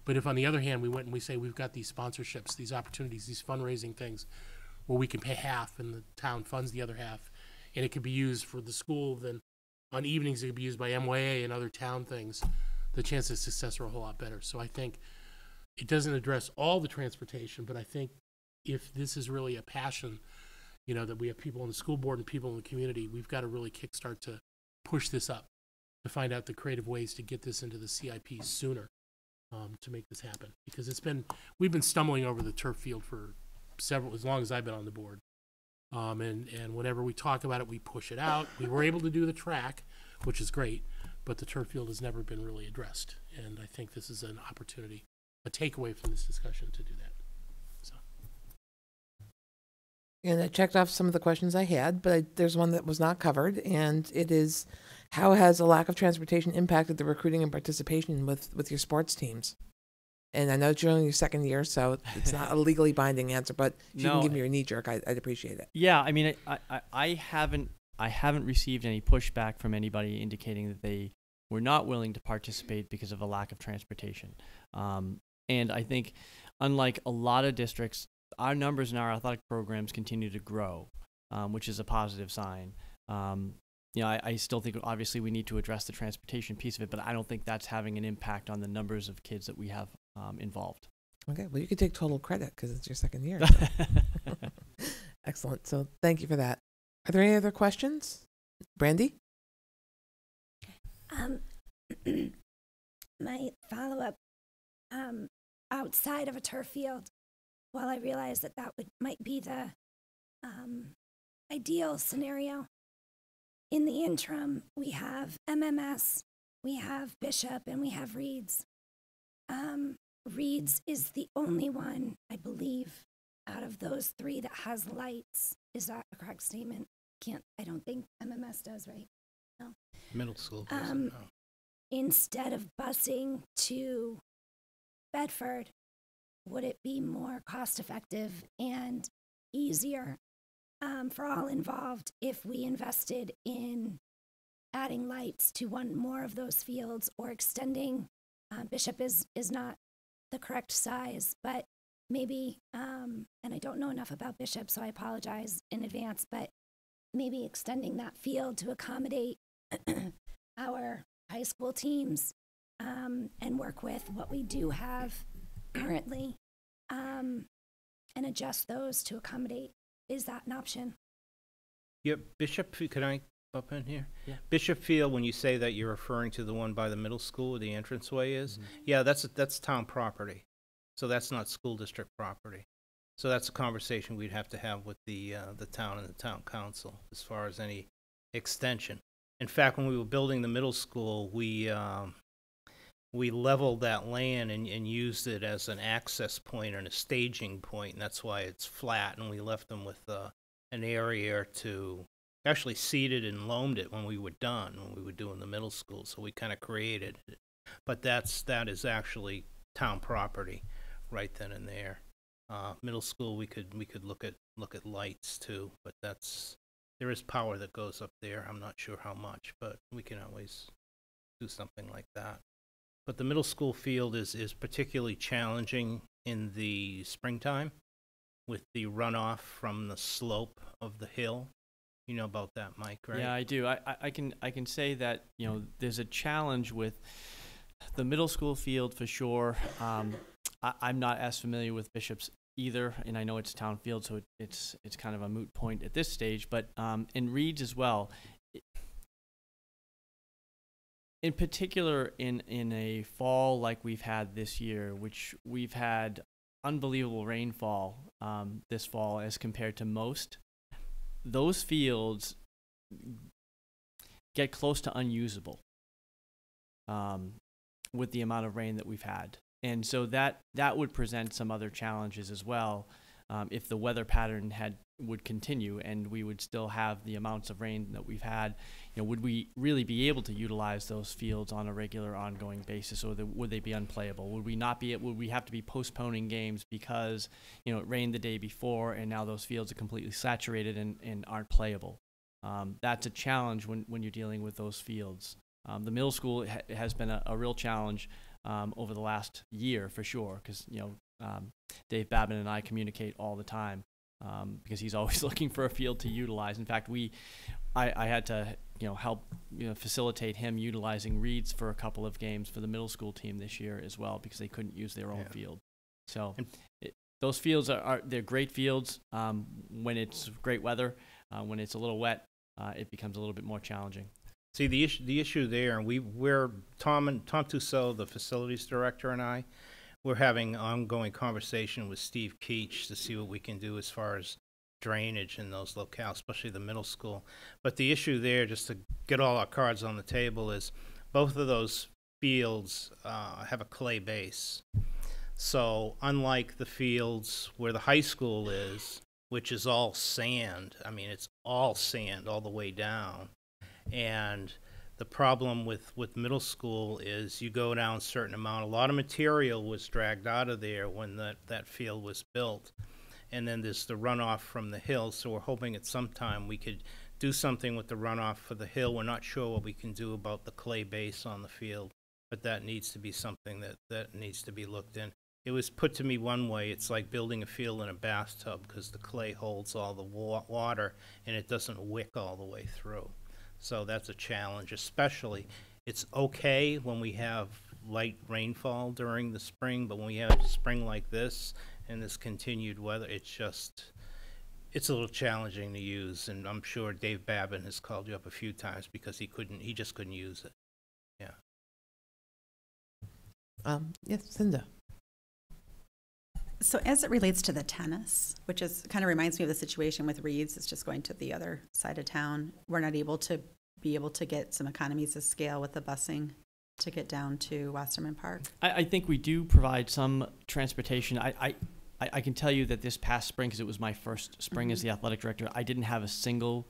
But if on the other hand we went and we say we've got these sponsorships, these opportunities, these fundraising things where we can pay half and the town funds the other half, and it could be used for the school, then on evenings it could be used by MYA and other town things, the chances of success are a whole lot better. So I think it doesn't address all the transportation, but I think if this is really a passion, you know, that we have people on the school board and people in the community, we've got to really kickstart to push this up, to find out the creative ways to get this into the CIP sooner, to make this happen. Because we've been stumbling over the turf field for as long as I've been on the board. And whenever we talk about it, we push it out. We were able to do the track, which is great, but the turf field has never been really addressed. And I think this is an opportunity, a takeaway from this discussion to do that. So. And I checked off some of the questions I had, but there's one that was not covered, and it is, how has a lack of transportation impacted the recruiting and participation with your sports teams? And I know it's only your second year, so it's not a legally binding answer, but if you can give me your knee jerk, I'd appreciate it. Yeah, I mean, I haven't received any pushback from anybody indicating that they were not willing to participate because of a lack of transportation. And I think, unlike a lot of districts, our numbers in our athletic programs continue to grow, which is a positive sign. You know, I still think obviously we need to address the transportation piece of it, but I don't think that's having an impact on the numbers of kids that we have involved. Okay, well, you could take total credit because it's your second year. So. Excellent. So thank you for that. Are there any other questions? Brandy? My follow-up, outside of a turf field, while I realize that might be the ideal scenario, in the interim, we have MMS, we have Bishop, and we have Reeds. Reeds is the only one, I believe, out of those three that has lights. Is that a correct statement? I don't think MMS does, right? Middle school. Um, Instead of busing to Bedford, would it be more cost effective and easier for all involved if we invested in adding lights to one more of those fields or extending? Bishop is not the correct size, but maybe, and I don't know enough about Bishop, so I apologize in advance, but maybe extending that field to accommodate our high school teams and work with what we do have currently and adjust those to accommodate. Is that an option? Yeah, Bishop, could I up in here? Yeah. Bishop Field, when you say that, you're referring to the one by the middle school where the entranceway is? Mm-hmm. Yeah, that's town property. So that's not school district property. So that's a conversation we'd have to have with the town and the town council as far as any extension. In fact, when we were building the middle school, we leveled that land and used it as an access point and a staging point, and that's why it's flat, and we left them with an area to actually seeded and loamed it when we were doing the middle school, so we kind of created it. But that is actually town property right then and there. Middle school, we could look at lights too, but there is power that goes up there. I'm not sure how much, but we can always do something like that. But the middle school field is particularly challenging in the springtime with the runoff from the slope of the hill. You know about that, Mike, right? Yeah, I do. I can say that, you know, there's a challenge with the middle school field for sure. I'm not as familiar with Bishop's either, and I know it's town field, so it's kind of a moot point at this stage. But in Reed's as well, in particular in a fall like we've had this year, which we've had unbelievable rainfall this fall as compared to most, those fields get close to unusable with the amount of rain that we've had. And so that would present some other challenges as well if the weather pattern would continue and we would still have the amounts of rain that we've had. You know, would we really be able to utilize those fields on a regular, ongoing basis, or would they be unplayable? Would we have to be postponing games because, you know, it rained the day before and now those fields are completely saturated and aren't playable? That's a challenge when you're dealing with those fields. The middle school has been a real challenge over the last year for sure, because, you know, Dave Babin and I communicate all the time because he's always looking for a field to utilize. In fact, I had to, you know, help, you know, facilitate him utilizing Reed's for a couple of games for the middle school team this year as well, because they couldn't use their own field. So those fields they're great fields when it's great weather. When it's a little wet, it becomes a little bit more challenging. See, the issue there, and we're Tom Tussaud, the facilities director, and we're having ongoing conversation with Steve Keach to see what we can do as far as drainage in those locales, especially the middle school. But the issue there, just to get all our cards on the table, is both of those fields have a clay base. So unlike the fields where the high school is, which is all sand, I mean, it's all sand all the way down. And the problem with middle school is you go down a certain amount. A lot of material was dragged out of there when that field was built. And then there's the runoff from the hill. So we're hoping at some time we could do something with the runoff for the hill. We're not sure what we can do about the clay base on the field, but that needs to be something that needs to be looked in. It was put to me one way, it's like building a field in a bathtub because the clay holds all the water and it doesn't wick all the way through. So that's a challenge, especially. It's okay when we have light rainfall during the spring, but when we have spring like this and this continued weather, it's a little challenging to use. And I'm sure Dave Babin has called you up a few times because he just couldn't use it. Yeah. Yes, Cinda. So as it relates to the tennis, which is kind of reminds me of the situation with Reed's, it's just going to the other side of town. We're not able to get some economies of scale with the busing to get down to Wasserman Park. I think we do provide some transportation. I can tell you that this past spring, because it was my first spring as the athletic director, I didn't have a single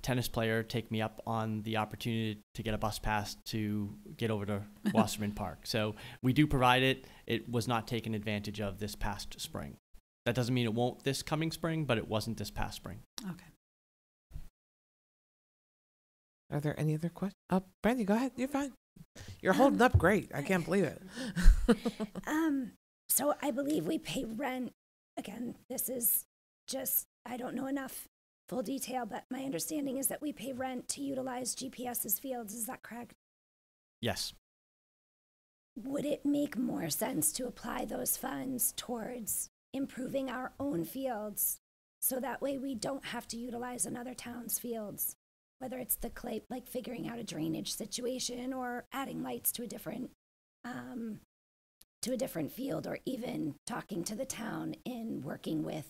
tennis player take me up on the opportunity to get a bus pass to get over to Wasserman Park. So we do provide it. It was not taken advantage of this past spring. That doesn't mean it won't this coming spring, but it wasn't this past spring. Okay. Are there any other questions? Brandy, go ahead. You're fine. You're holding up great. I can't believe it. So I believe we pay rent. Again, this is just, I don't know enough full detail, but my understanding is that we pay rent to utilize GPS's fields. Is that correct? Yes. Would it make more sense to apply those funds towards improving our own fields so that way we don't have to utilize another town's fields? Whether it's the clay, like figuring out a drainage situation or adding lights to a different field, or even talking to the town in working with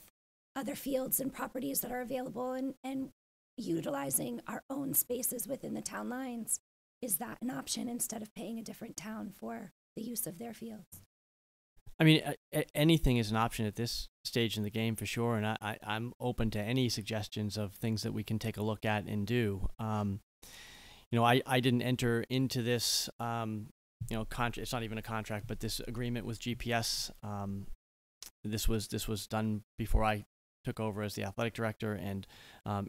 other fields and properties that are available and utilizing our own spaces within the town lines. Is that an option instead of paying a different town for the use of their fields? I mean, anything is an option at this stage in the game for sure, and I'm open to any suggestions of things that we can take a look at and do. I didn't enter into this, it's not even a contract, but this agreement with GPS. This was done before I took over as the athletic director, and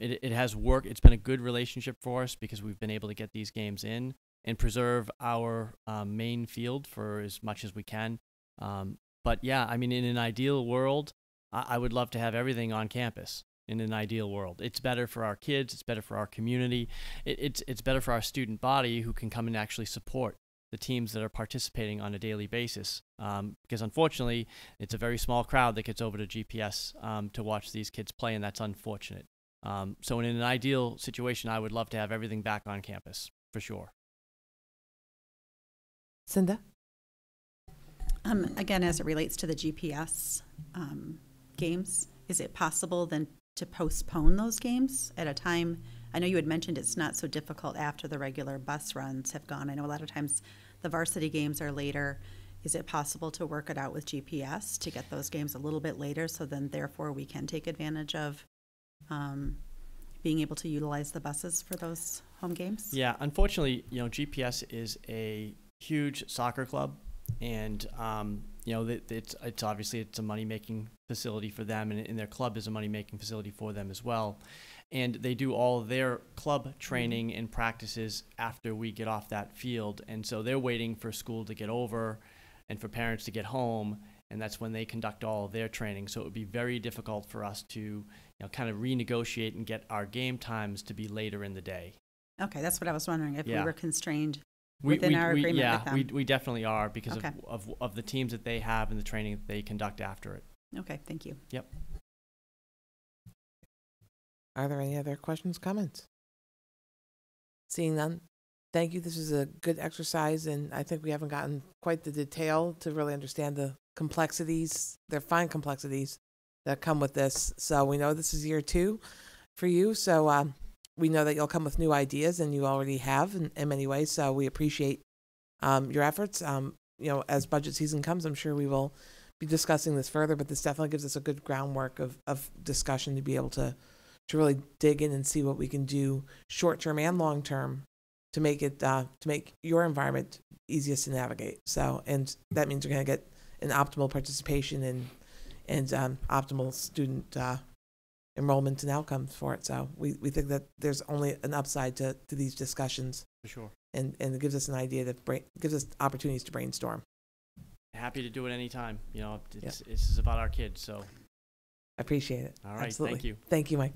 it has worked. It's been a good relationship for us because we've been able to get these games in and preserve our main field for as much as we can. But yeah, I mean, in an ideal world, I would love to have everything on campus. In an ideal world, it's better for our kids. It's better for our community. It's better for our student body who can come and actually support the teams that are participating on a daily basis. Because unfortunately, it's a very small crowd that gets over to GPS to watch these kids play, and that's unfortunate. So in an ideal situation, I would love to have everything back on campus for sure. Cinda? Again, as it relates to the GPS games, is it possible then to postpone those games at a time? I know you had mentioned it's not so difficult after the regular bus runs have gone. I know a lot of times the varsity games are later. Is it possible to work it out with GPS to get those games a little bit later so then therefore we can take advantage of being able to utilize the buses for those home games? Yeah, unfortunately, GPS is a huge soccer club. And it's obviously it's a money-making facility for them, and their club is a money-making facility for them as well. And they do all their club training and practices after we get off that field, and so they're waiting for school to get over and for parents to get home, and that's when they conduct all of their training. So it would be very difficult for us to kind of renegotiate and get our game times to be later in the day. Okay, that's what I was wondering, if we Yeah. were constrained within our agreement with them. We definitely are because Okay. of the teams that they have and the training that they conduct after it. Okay, thank you. Yep. Are there any other questions, comments? Seeing none, thank you. This is a good exercise, and I think we haven't gotten quite the detail to really understand the complexities, the fine complexities that come with this. So we know this is year 2 for you. So we know that you'll come with new ideas, and you already have in many ways. So we appreciate your efforts. As budget season comes, I'm sure we will be discussing this further, but this definitely gives us a good groundwork of discussion to be able to really dig in and see what we can do short term and long term to make it to make your environment easiest to navigate. So, and that means you're going to get an optimal participation and optimal student enrollment and outcomes for it. So we think that there's only an upside to these discussions, For sure. and it gives us an idea gives us opportunities to brainstorm. Happy to do it anytime. This is about our kids, so. I appreciate it. All right, Absolutely. thank you. Thank you, Mike.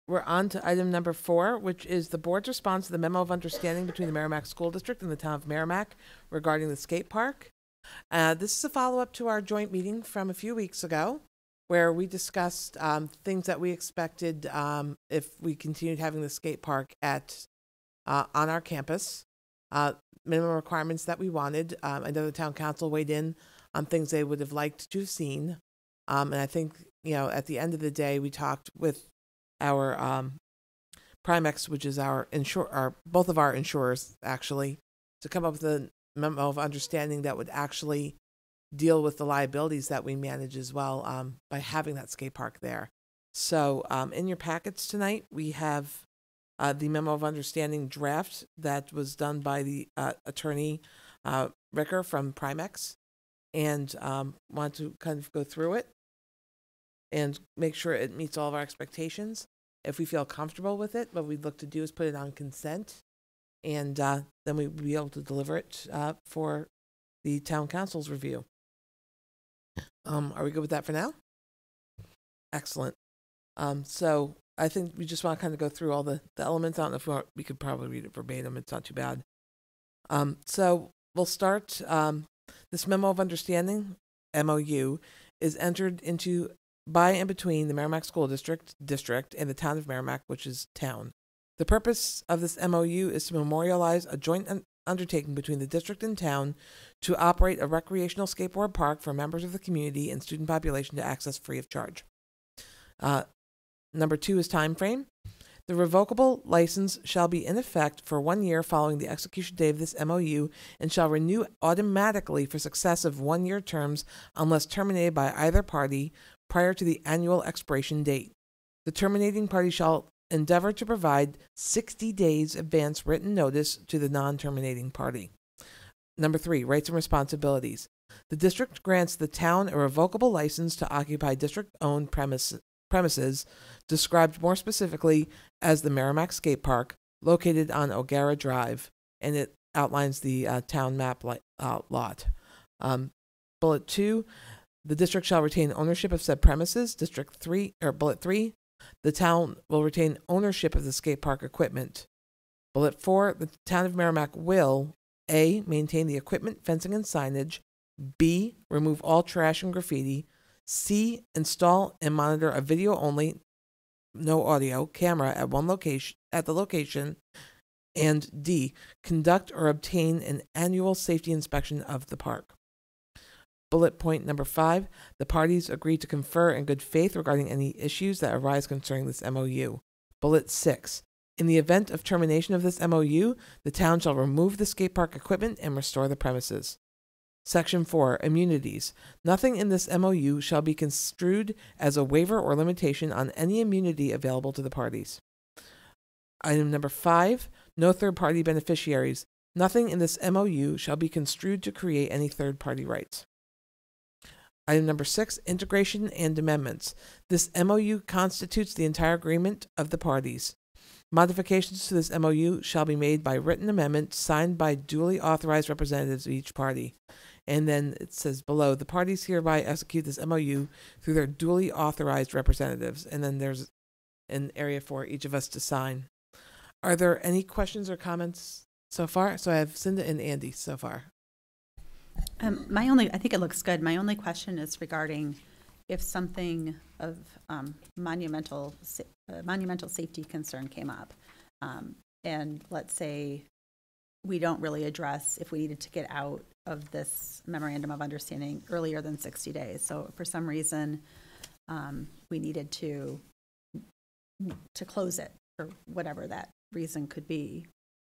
We're on to item number 4, which is the board's response to the memo of understanding between the Merrimack School District and the town of Merrimack regarding the skate park. This is a follow-up to our joint meeting from a few weeks ago, where we discussed things that we expected if we continued having the skate park on our campus, minimum requirements that we wanted. I know the town council weighed in on things they would have liked to have seen. And I think, at the end of the day, we talked with our Primex, which is both of our insurers, actually, to come up with a memo of understanding that would actually deal with the liabilities that we manage as well by having that skate park there. So in your packets tonight, we have the memo of understanding draft that was done by the attorney Ricker from Primex, and want to kind of go through it and make sure it meets all of our expectations. If we feel comfortable with it, what we'd look to do is put it on consent, and then we'd be able to deliver it for the town council's review. Are we good with that for now? Excellent. So I think we just want to kind of go through all the elements. I don't know if we could probably read it verbatim. It's not too bad. So we'll start. This memo of understanding, MOU, is entered into by and between the Merrimack School District and the town of Merrimack, which is town. The purpose of this MOU is to memorialize a joint undertaking between the district and town to operate a recreational skateboard park for members of the community and student population to access free of charge. Number 2 is time frame. The revocable license shall be in effect for 1 year following the execution date of this MOU and shall renew automatically for successive 1-year terms unless terminated by either party prior to the annual expiration date. The terminating party shall endeavor to provide 60 days advance written notice to the non-terminating party. Number 3, rights and responsibilities. The district grants the town a revocable license to occupy district-owned premises described more specifically as the Merrimack Skate Park, located on O'Gara Drive, and it outlines the town map lot. Bullet 2, the district shall retain ownership of said premises. Bullet 3, the town will retain ownership of the skate park equipment. Bullet 4, the town of Merrimack will A, maintain the equipment, fencing, and signage. B, remove all trash and graffiti. C, install and monitor a video only, no audio, camera at the location. And D, conduct or obtain an annual safety inspection of the park. Bullet point number 5, the parties agree to confer in good faith regarding any issues that arise concerning this MOU. Bullet 6, in the event of termination of this MOU, the town shall remove the skate park equipment and restore the premises. Section 4, immunities. Nothing in this MOU shall be construed as a waiver or limitation on any immunity available to the parties. Item number 5, no third-party beneficiaries. Nothing in this MOU shall be construed to create any third-party rights. Item number 6, integration and amendments. This MOU constitutes the entire agreement of the parties. Modifications to this MOU shall be made by written amendment signed by duly authorized representatives of each party. And then it says below, the parties hereby execute this MOU through their duly authorized representatives. And then there's an area for each of us to sign. Are there any questions or comments so far? So I have Cinda and Andy so far. I think it looks good. My only question is regarding if something of monumental safety concern came up, and let's say we don't really address if we needed to get out of this memorandum of understanding earlier than 60 days. So for some reason, we needed to close it for whatever that reason could be.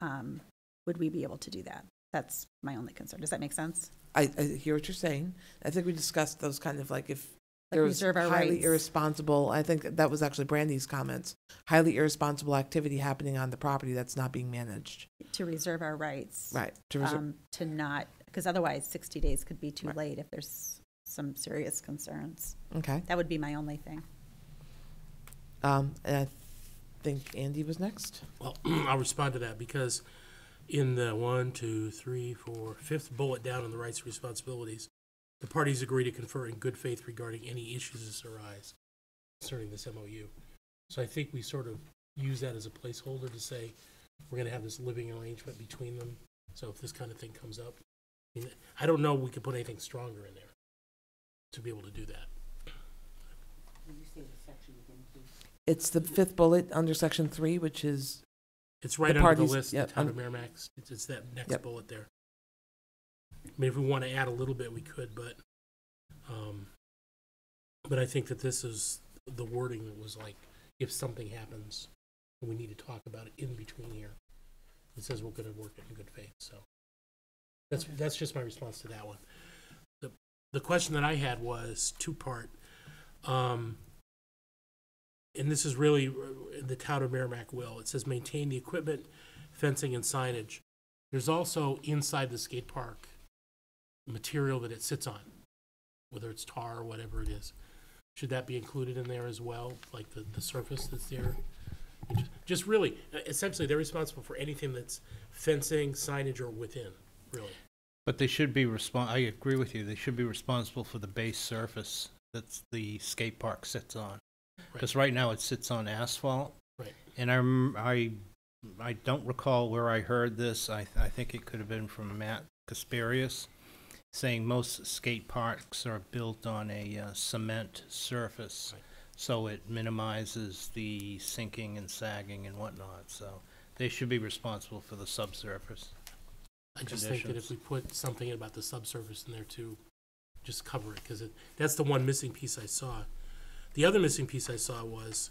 Would we be able to do that? That's my only concern. Does that make sense? I hear what you're saying. I think we discussed those kind of like if Like there was reserve our highly rights. irresponsible, I think that was actually Brandy's comments, highly irresponsible activity happening on the property that's not being managed. To reserve our rights. Right. To reserve. To not, because otherwise 60 days could be too Right. late if there's some serious concerns. Okay. That would be my only thing. And I think Andy was next. Well, I'll respond to that because in the 5th bullet down in the rights and responsibilities, the parties agree to confer in good faith regarding any issues that arise concerning this MOU. So I think we sort of use that as a placeholder to say we're going to have this living arrangement between them. So if this kind of thing comes up, I don't know we could put anything stronger in there to be able to do that. It's the 5th bullet under section 3, which is It's right The under the parties- list, yep, the town of Merrimack. It's that next Yep. bullet there. I mean, if we want to add a little bit, we could, but I think that this is the wording that was like, if something happens, and we need to talk about it in between here. It says we're going to work it in good faith, so. That's just my response to that one. The question that I had was two-part. and this is really the town of Merrimack will, it says maintain the equipment, fencing, and signage. There's also inside the skate park material that it sits on, whether it's tar or whatever it is. Should that be included in there as well, like the surface that's there? Just really, essentially, they're responsible for anything that's fencing, signage, or within, really. But they should be I agree with you, they should be responsible for the base surface that the skate park sits on. Because right now it sits on asphalt. Right. And I don't recall where I heard this. I think it could have been from Matt Kasparius, saying most skate parks are built on a cement surface. Right. So it minimizes the sinking and sagging and whatnot. So they should be responsible for the subsurface. I just think that if we put something about the subsurface in there too, just cover it, because that's the one missing piece I saw. The other missing piece I saw was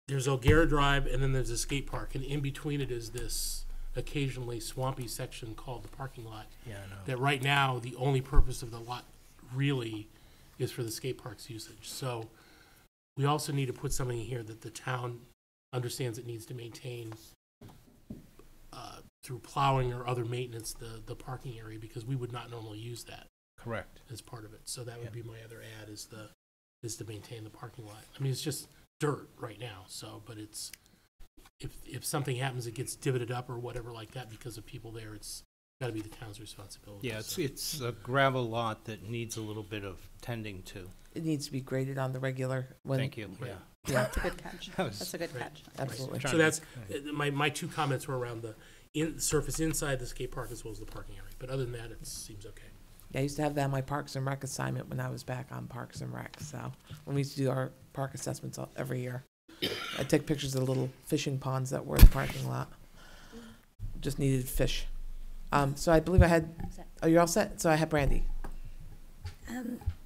there's O'Gara Drive and then there's a skate park, and in between it is this occasionally swampy section called the parking lot. Yeah, I know. That right now, the only purpose of the lot really is for the skate park's usage. So we also need to put something in here that the town understands it needs to maintain through plowing or other maintenance, the parking area, because we would not normally use that Correct. as part of it. So that would be my other add, is to maintain the parking lot. I mean, it's just dirt right now, so, but it's, if something happens, it gets divoted up or whatever like that because of people there, it's gotta be the town's responsibility. Yeah, so. it's a gravel lot that needs a little bit of tending to. It needs to be graded on the regular. Thank you, Right. yeah. Yeah, That's a good catch. That's a good Right. catch. absolutely. So that's, my two comments were around the surface inside the skate park as well as the parking area. But other than that, it seems okay. Yeah, I used to have that on my Parks and Rec assignment when I was back on Parks and Rec. So when we used to do our park assessments every year, I'd take pictures of the little fishing ponds that were in the parking lot. Just needed fish. So I believe I had. Oh, you're all set. So I had Brandy.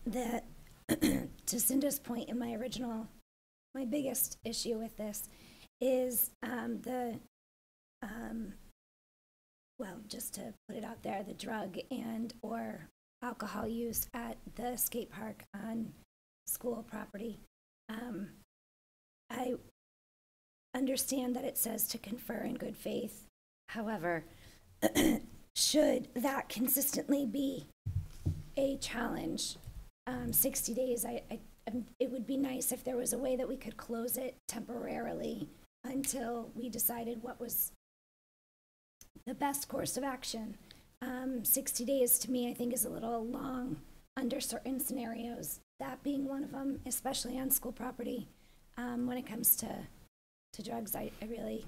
That to Cinda's point in my biggest issue with this is well, just to put it out there, the drug and or alcohol use at the skate park on school property. I understand that it says to confer in good faith. However, should that consistently be a challenge, 60 days, it would be nice if there was a way that we could close it temporarily until we decided what was the best course of action. 60 days to me, I think, is a little long under certain scenarios, that being one of them, especially on school property. When it comes to drugs, I really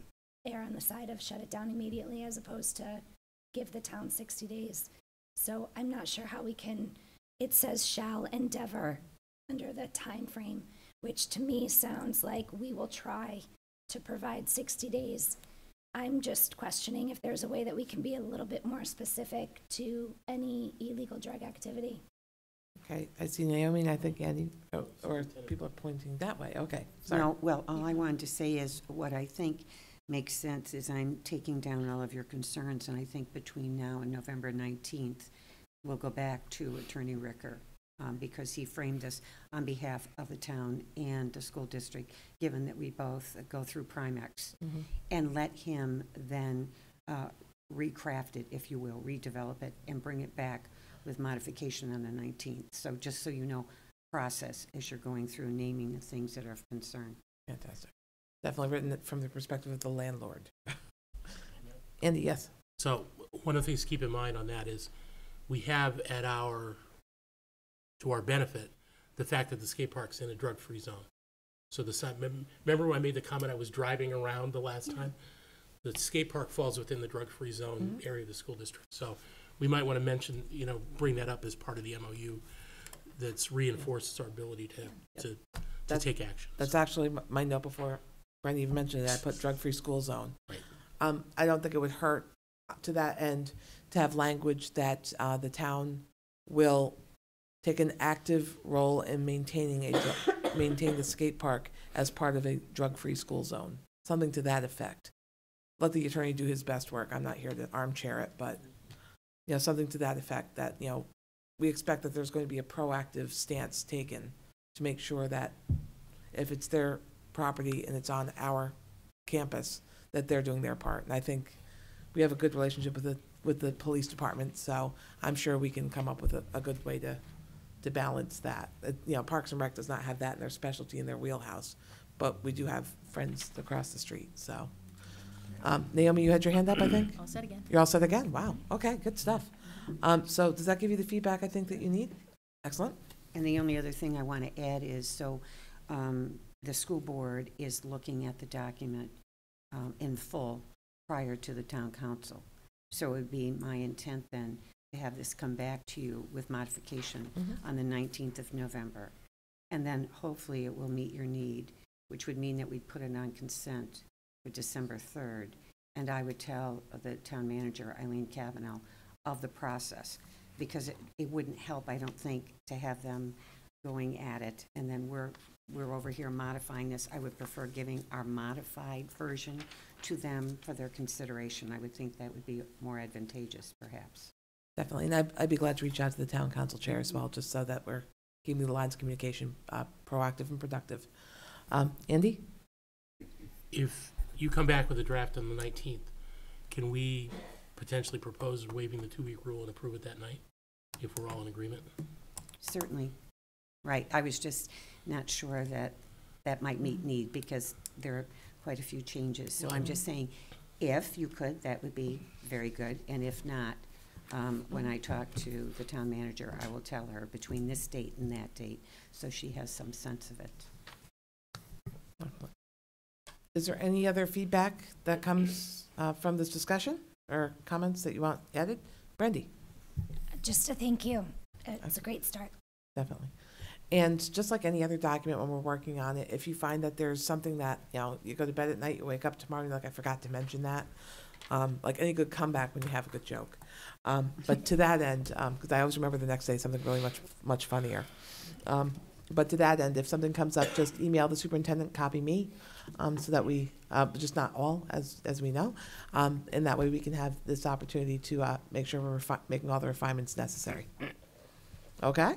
err on the side of shut it down immediately as opposed to give the town 60 days. So I'm not sure how we can, it says shall endeavor under the time frame, which to me sounds like we will try to provide 60 days. I'm just questioning if there's a way that we can be a little bit more specific to any illegal drug activity. Okay, I see Naomi, and I think Andy, or people are pointing that way. Okay, sorry. No, well, all I wanted to say is what I think makes sense is I'm taking down all of your concerns, and I think between now and November 19th, we'll go back to Attorney Ricker, because he framed us on behalf of the town and the school district, given that we both go through Primex, and let him then recraft it, if you will, redevelop it, and bring it back with modification on the 19th. So just so you know, process as you're going through naming the things that are of concern. Fantastic. Definitely written it from the perspective of the landlord. Andy, yes. So one of the things to keep in mind on that is we have to our benefit, the fact that the skate park's in a drug-free zone. So remember when I made the comment I was driving around the last time? The skate park falls within the drug-free zone area of the school district. So we might want to mention, bring that up as part of the MOU that's reinforces our ability to take action. That's actually my note before Brandy even mentioned it. I put drug-free school zone. Right. I don't think it would hurt to that end to have language that the town will take an active role in maintain the skate park as part of a drug-free school zone. Something to that effect. Let the attorney do his best work. I'm not here to armchair it, but something to that effect that we expect that there's going to be a proactive stance taken to make sure that if it's their property and it's on our campus, that they're doing their part. And I think we have a good relationship with the police department, so I'm sure we can come up with a good way to balance that. You know, Parks and Rec does not have that in their specialty, in their wheelhouse, but we do have friends across the street, so. Naomi, you had your hand up, I think? All set again. You're all set again? Wow, okay, good stuff. So does that give you the feedback I think that you need? Excellent. And the only other thing I want to add is, so the school board is looking at the document in full prior to the town council. So it would be my intent then to have this come back to you with modification on the 19th of November. And then hopefully it will meet your need, which would mean that we'd put it on consent for December 3rd. And I would tell the town manager, Eileen Cavanaugh, of the process, because it wouldn't help, I don't think, to have them going at it, and then we're over here modifying this. I would prefer giving our modified version to them for their consideration. I would think that would be more advantageous, perhaps. Definitely, and I'd be glad to reach out to the town council chair as well, just so that we're keeping the lines of communication proactive and productive. Andy? If you come back with a draft on the 19th, can we potentially propose waiving the 2-week rule and approve it that night, if we're all in agreement? Certainly. Right. I was just not sure that that might meet need, because there are quite a few changes. So I'm just saying, if you could, that would be very good. And if not, when I talk to the town manager, I will tell her between this date and that date, so she has some sense of it. Is there any other feedback that comes from this discussion or comments that you want added? Brandy? Just a thank you. It's a great start. Definitely. And just like any other document when we're working on it, if you find that there's something that, you know, you go to bed at night, you wake up tomorrow, and you're like, I forgot to mention that. Like any good comeback when you have a good joke. But to that end, because I always remember the next day something really much funnier. But to that end, if something comes up, just email the superintendent, copy me, so that we, just not all, as we know, and that way we can have this opportunity to make sure we're making all the refinements necessary. Okay?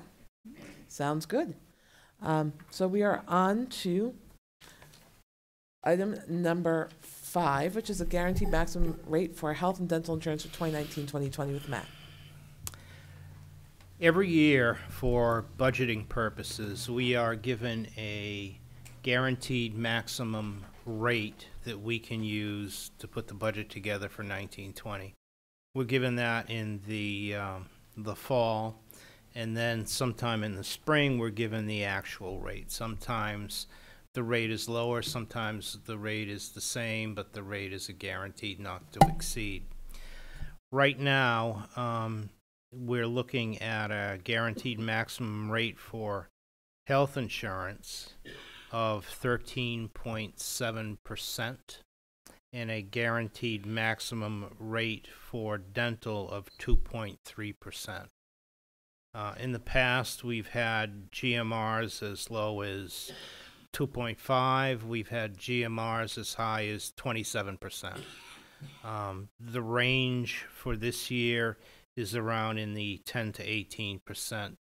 Sounds good. So we are on to item number 5, which is a guaranteed maximum rate for health and dental insurance for 2019-2020 with Matt. Every year, for budgeting purposes, we are given a guaranteed maximum rate that we can use to put the budget together for 1920. We're given that in the fall, and then sometime in the spring, we're given the actual rate. Sometimes the rate is lower, sometimes the rate is the same, but the rate is a guaranteed not to exceed. Right now, we're looking at a guaranteed maximum rate for health insurance of 13.7% and a guaranteed maximum rate for dental of 2.3%. In the past, we've had GMRs as low as 2.5. We've had GMRs as high as 27%. The range for this year is around in the 10 to 18%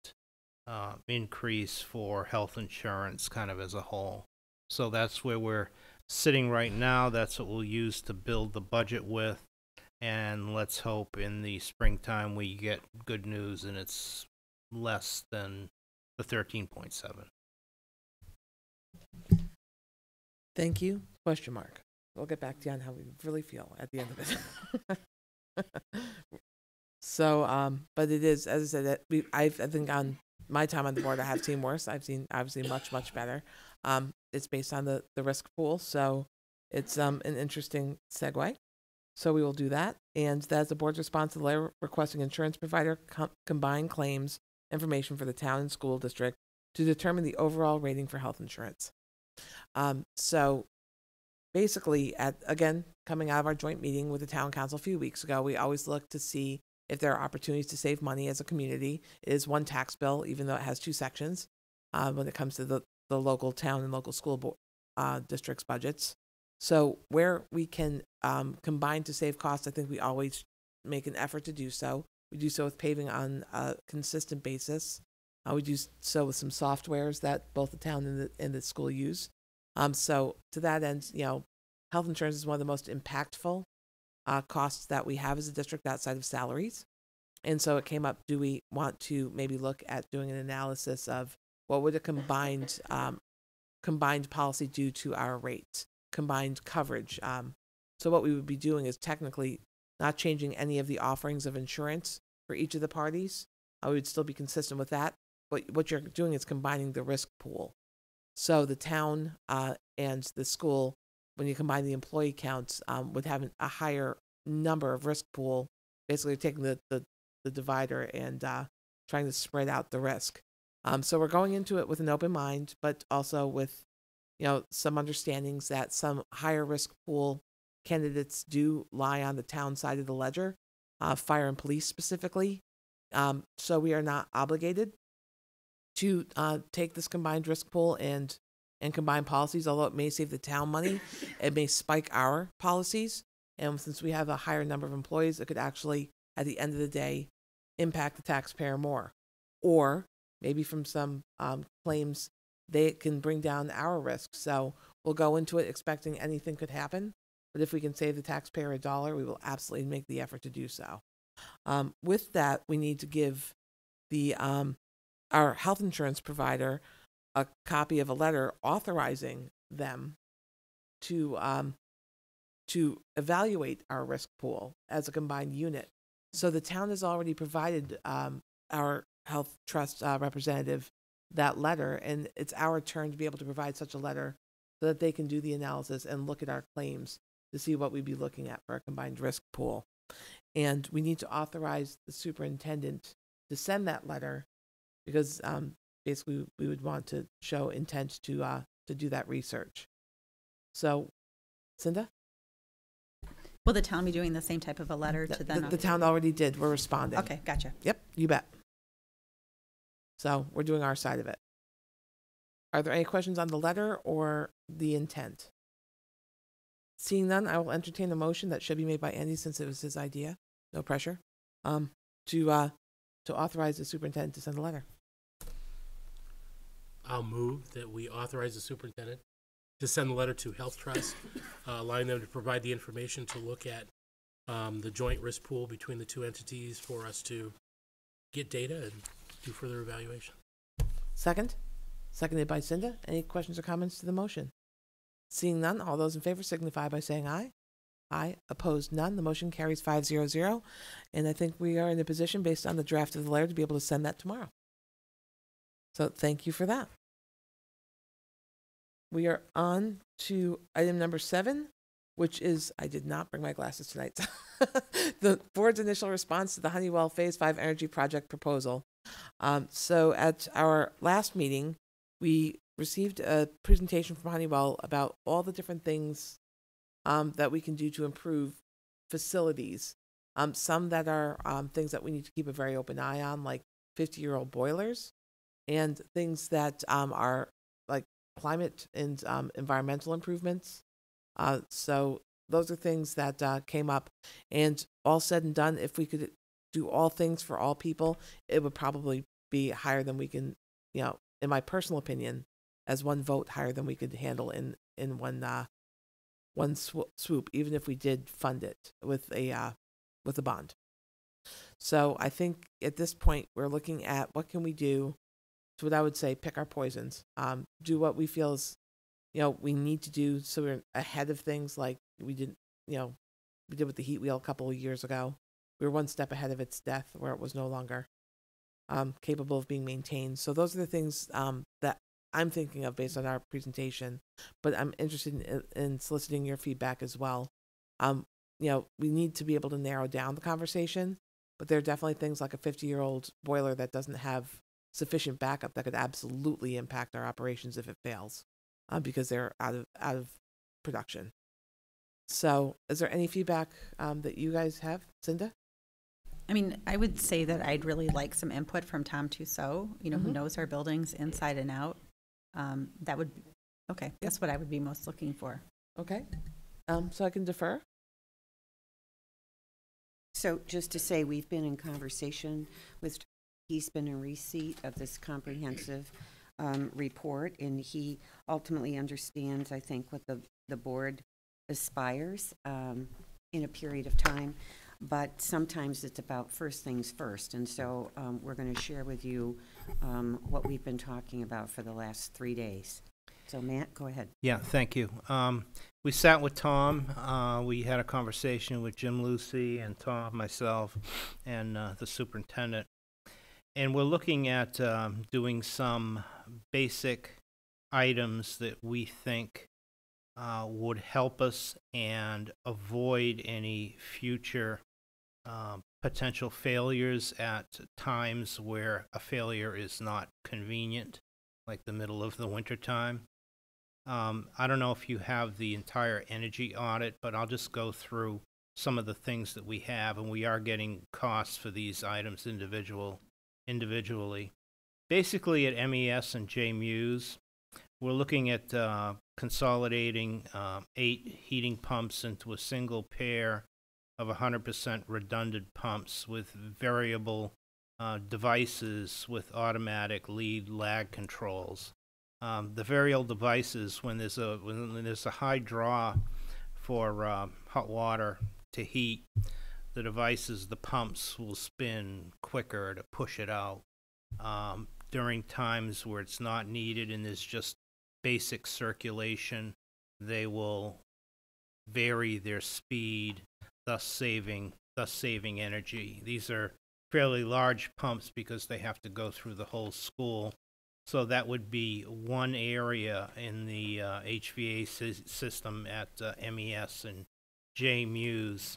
increase for health insurance kind of as a whole. So that's where we're sitting right now. That's what we'll use to build the budget with. And let's hope in the springtime we get good news and it's less than the 13.7. Thank you. Question mark. We'll get back to you on how we really feel at the end of it. So, but it is, as I said, I think on my time on the board, I have seen worse. I've seen obviously much better. It's based on the risk pool, so it's an interesting segue. So we will do that, and that's the board's response to the letter requesting insurance provider combine claims information for the town and school district to determine the overall rating for health insurance. So basically, again, coming out of our joint meeting with the town council a few weeks ago, we always look to see if there are opportunities to save money as a community. It is one tax bill, even though it has two sections when it comes to the local town and local school districts' budgets. So where we can combine to save costs, I think we always make an effort to do so. We do so with paving on a consistent basis. We do so with some softwares that both the town and the school use. So to that end, health insurance is one of the most impactful costs that we have as a district outside of salaries. And so it came up, do we want to maybe look at doing an analysis of what would a combined policy do to our rates, combined coverage? So what we would be doing is technically not changing any of the offerings of insurance for each of the parties. We would still be consistent with that. But what you're doing is combining the risk pool. So the town and the school, when you combine the employee counts, would have a higher number of risk pool, basically taking the divider and trying to spread out the risk. So we're going into it with an open mind, but also with some understandings that some higher risk pool candidates do lie on the town side of the ledger, fire and police specifically. So we are not obligated to take this combined risk pool and combine policies, although it may save the town money. It may spike our policies. And since we have a higher number of employees, it could actually, at the end of the day, impact the taxpayer more. Or maybe from some claims, they can bring down our risk. So we'll go into it expecting anything could happen. But if we can save the taxpayer $1, we will absolutely make the effort to do so. With that, we need to give our health insurance provider a copy of a letter authorizing them to evaluate our risk pool as a combined unit. So the town has already provided our health trust representative that letter, and it's our turn to be able to provide such a letter so that they can do the analysis and look at our claims to see what we'd be looking at for a combined risk pool. And we need to authorize the superintendent to send that letter because basically we would want to show intent to do that research. So, Cinda? Will the town be doing the same type of a letter to them? The town already did. We're responding. Okay, gotcha. Yep, you bet. So we're doing our side of it. Are there any questions on the letter or the intent? Seeing none, I will entertain a motion that should be made by Andy since it was his idea. No pressure. To authorize the superintendent to send a letter. I'll move that we authorize the superintendent to send a letter to Health Trust, allowing them to provide the information to look at the joint risk pool between the two entities for us to get data and do further evaluation. Second? Seconded by Cinda. Any questions or comments to the motion? Seeing none, all those in favor signify by saying aye. Aye. Opposed, none. The motion carries 5-0-0. And I think we are in a position, based on the draft of the letter, to be able to send that tomorrow. So thank you for that. We are on to item number 7, which is, I did not bring my glasses tonight, the board's initial response to the Honeywell Phase 5 Energy Project proposal. So at our last meeting, we received a presentation from Honeywell about all the different things that we can do to improve facilities. Some that are things that we need to keep a very open eye on, like 50-year-old boilers, and things that are like climate and environmental improvements. So those are things that came up. And all said and done, if we could do all things for all people, it would probably be higher than we can, in my personal opinion, as one vote, higher than we could handle in one swoop, even if we did fund it with a bond. So I think at this point we're looking at what can we do. So what I would say, pick our poisons. Do what we feel is, we need to do so we're ahead of things like we did with the heat wheel a couple of years ago. We were one step ahead of its death, where it was no longer capable of being maintained. So those are the things that I'm thinking of based on our presentation, but I'm interested in soliciting your feedback as well. We need to be able to narrow down the conversation, but there are definitely things like a 50-year-old boiler that doesn't have sufficient backup that could absolutely impact our operations if it fails, because they're out of production. So is there any feedback that you guys have, Cinda? I mean, I would say that I'd really like some input from Tom Tussaud, who knows our buildings inside and out. That would, okay, that's what I would be most looking for. Okay. So I can defer? So just to say, we've been in conversation with he's been in receipt of this comprehensive report, and he ultimately understands, I think, what the board aspires in a period of time. But sometimes it's about first things first, and so we're going to share with you what we've been talking about for the last 3 days. So Matt, go ahead. Yeah, thank you. We sat with Tom. We had a conversation with Jim Lucy and Tom, myself, and the superintendent. And we're looking at doing some basic items that we think would help us and avoid any future potential failures at times where a failure is not convenient, like the middle of the winter time. I don't know if you have the entire energy audit, but I'll just go through some of the things that we have, and we are getting costs for these items individually. Basically at MES and JMUS, we're looking at consolidating 8 heating pumps into a single pair of 100% redundant pumps with variable devices with automatic lead lag controls. The variable devices, when there's a high draw for hot water to heat, the devices, the pumps will spin quicker to push it out. During times where it's not needed and there's just basic circulation, they will vary their speed, thus saving energy. These are fairly large pumps because they have to go through the whole school. So that would be one area in the HVAC system at MES and JMUS.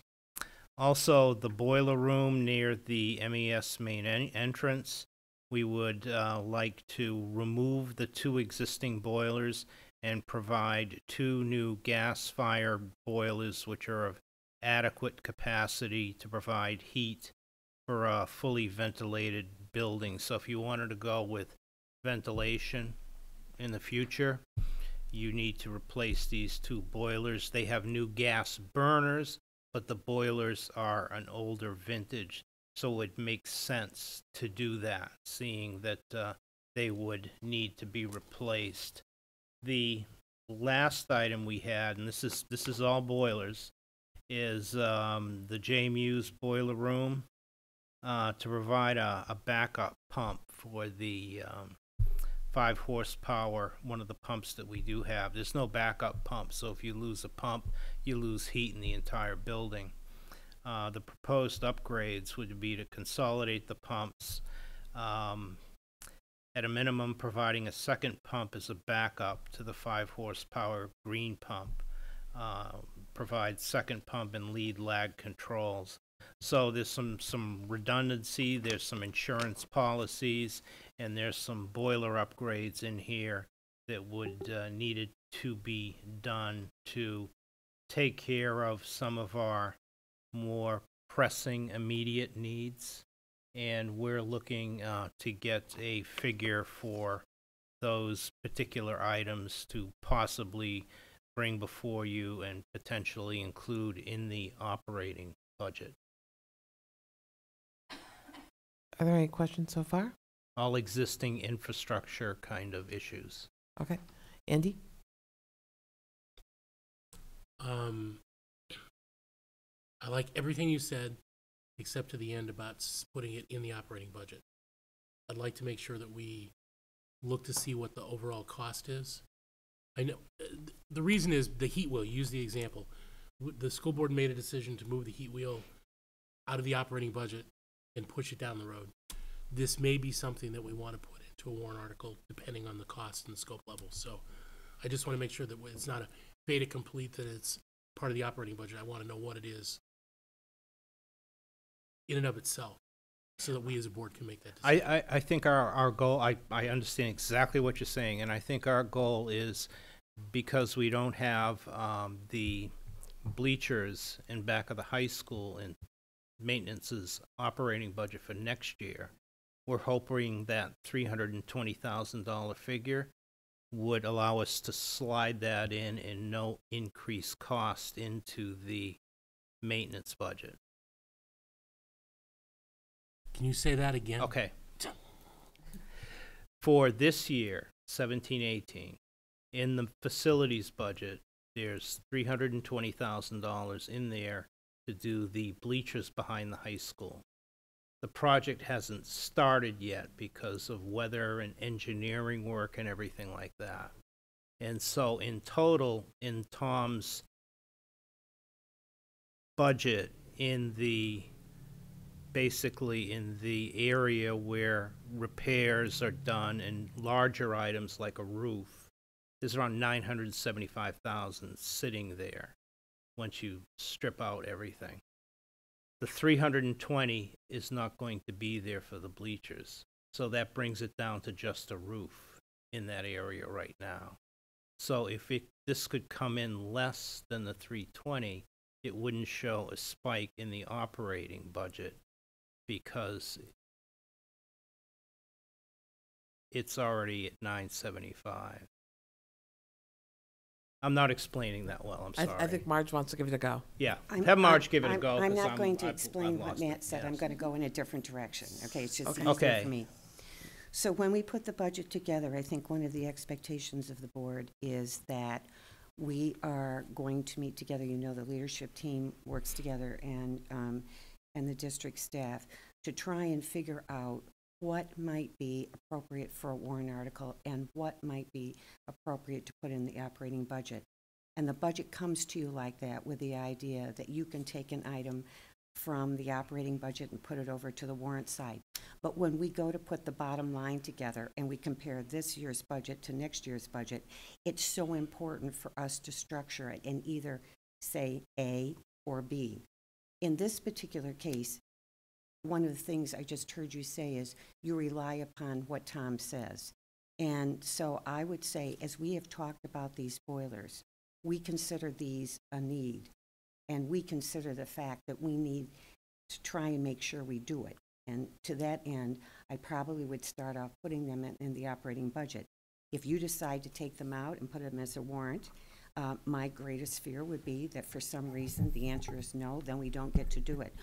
Also, the boiler room near the MES main entrance, we would like to remove the 2 existing boilers and provide 2 new gas fire boilers, which are of adequate capacity to provide heat for a fully ventilated building. So if you wanted to go with ventilation in the future, you need to replace these 2 boilers. They have new gas burners, but the boilers are an older vintage, so it makes sense to do that, seeing that they would need to be replaced. The last item we had, and this is all boilers, is the JMU's boiler room to provide a backup pump for the 5 horsepower, one of the pumps that we do have. There's no backup pump, so if you lose a pump, you lose heat in the entire building. The proposed upgrades would be to consolidate the pumps, at a minimum providing a second pump as a backup to the 5 horsepower green pump, provide second pump and lead lag controls. So there's some redundancy, there's some insurance policies, and there's some boiler upgrades in here that would needed to be done to take care of some of our more pressing immediate needs. And we're looking to get a figure for those particular items to possibly bring before you and potentially include in the operating budget. Are there any questions so far? All existing infrastructure kind of issues. Okay. Andy? I like everything you said, except to the end about putting it in the operating budget. I'd like to make sure that we look to see what the overall cost is. I know the reason is the heat wheel. Use the example. The school board made a decision to move the heat wheel out of the operating budget and push it down the road. This may be something that we want to put into a warrant article depending on the cost and the scope level. So I just want to make sure that it's not a fait accompli, that it's part of the operating budget. I want to know what it is in and of itself so that we as a board can make that decision. I think our goal, I understand exactly what you're saying, and I think our goal is, because we don't have the bleachers in back of the high school and maintenance's operating budget for next year, we're hoping that $320,000 figure would allow us to slide that in and no increased cost into the maintenance budget. Can you say that again? Okay. For this year, 17-18, in the facilities budget, there's $320,000 in there to do the bleachers behind the high school. The project hasn't started yet because of weather and engineering work and everything like that. And so in total, in Tom's budget, basically in the area where repairs are done and larger items like a roof, there's around $975,000 sitting there once you strip out everything. The 320 is not going to be there for the bleachers, so that brings it down to just a roof in that area right now. So if this could come in less than the 320, it wouldn't show a spike in the operating budget because it's already at 975. I'm not explaining that well, I'm sorry. I think Marge wants to give it a go. Yeah, have Marge give it a go. I'm 'cause not going to I've explain what lost it, Matt said. I'm yes. going to go in a different direction. Okay, it's just Okay. easier Okay. for me. So when we put the budget together, I think one of the expectations of the board is that we are going to meet together. You know, the leadership team works together and the district staff to try and figure out what might be appropriate for a warrant article and what might be appropriate to put in the operating budget. And the budget comes to you like that with the idea that you can take an item from the operating budget and put it over to the warrant side. But when we go to put the bottom line together and we compare this year's budget to next year's budget, it's so important for us to structure it and either say A or B. In this particular case, one of the things I just heard you say is you rely upon what Tom says. And so I would say, as we have talked about these boilers, we consider these a need. And we consider the fact that we need to try and make sure we do it. And to that end, I probably would start off putting them in the operating budget. If you decide to take them out and put them as a warrant, my greatest fear would be that for some reason the answer is no, then we don't get to do it.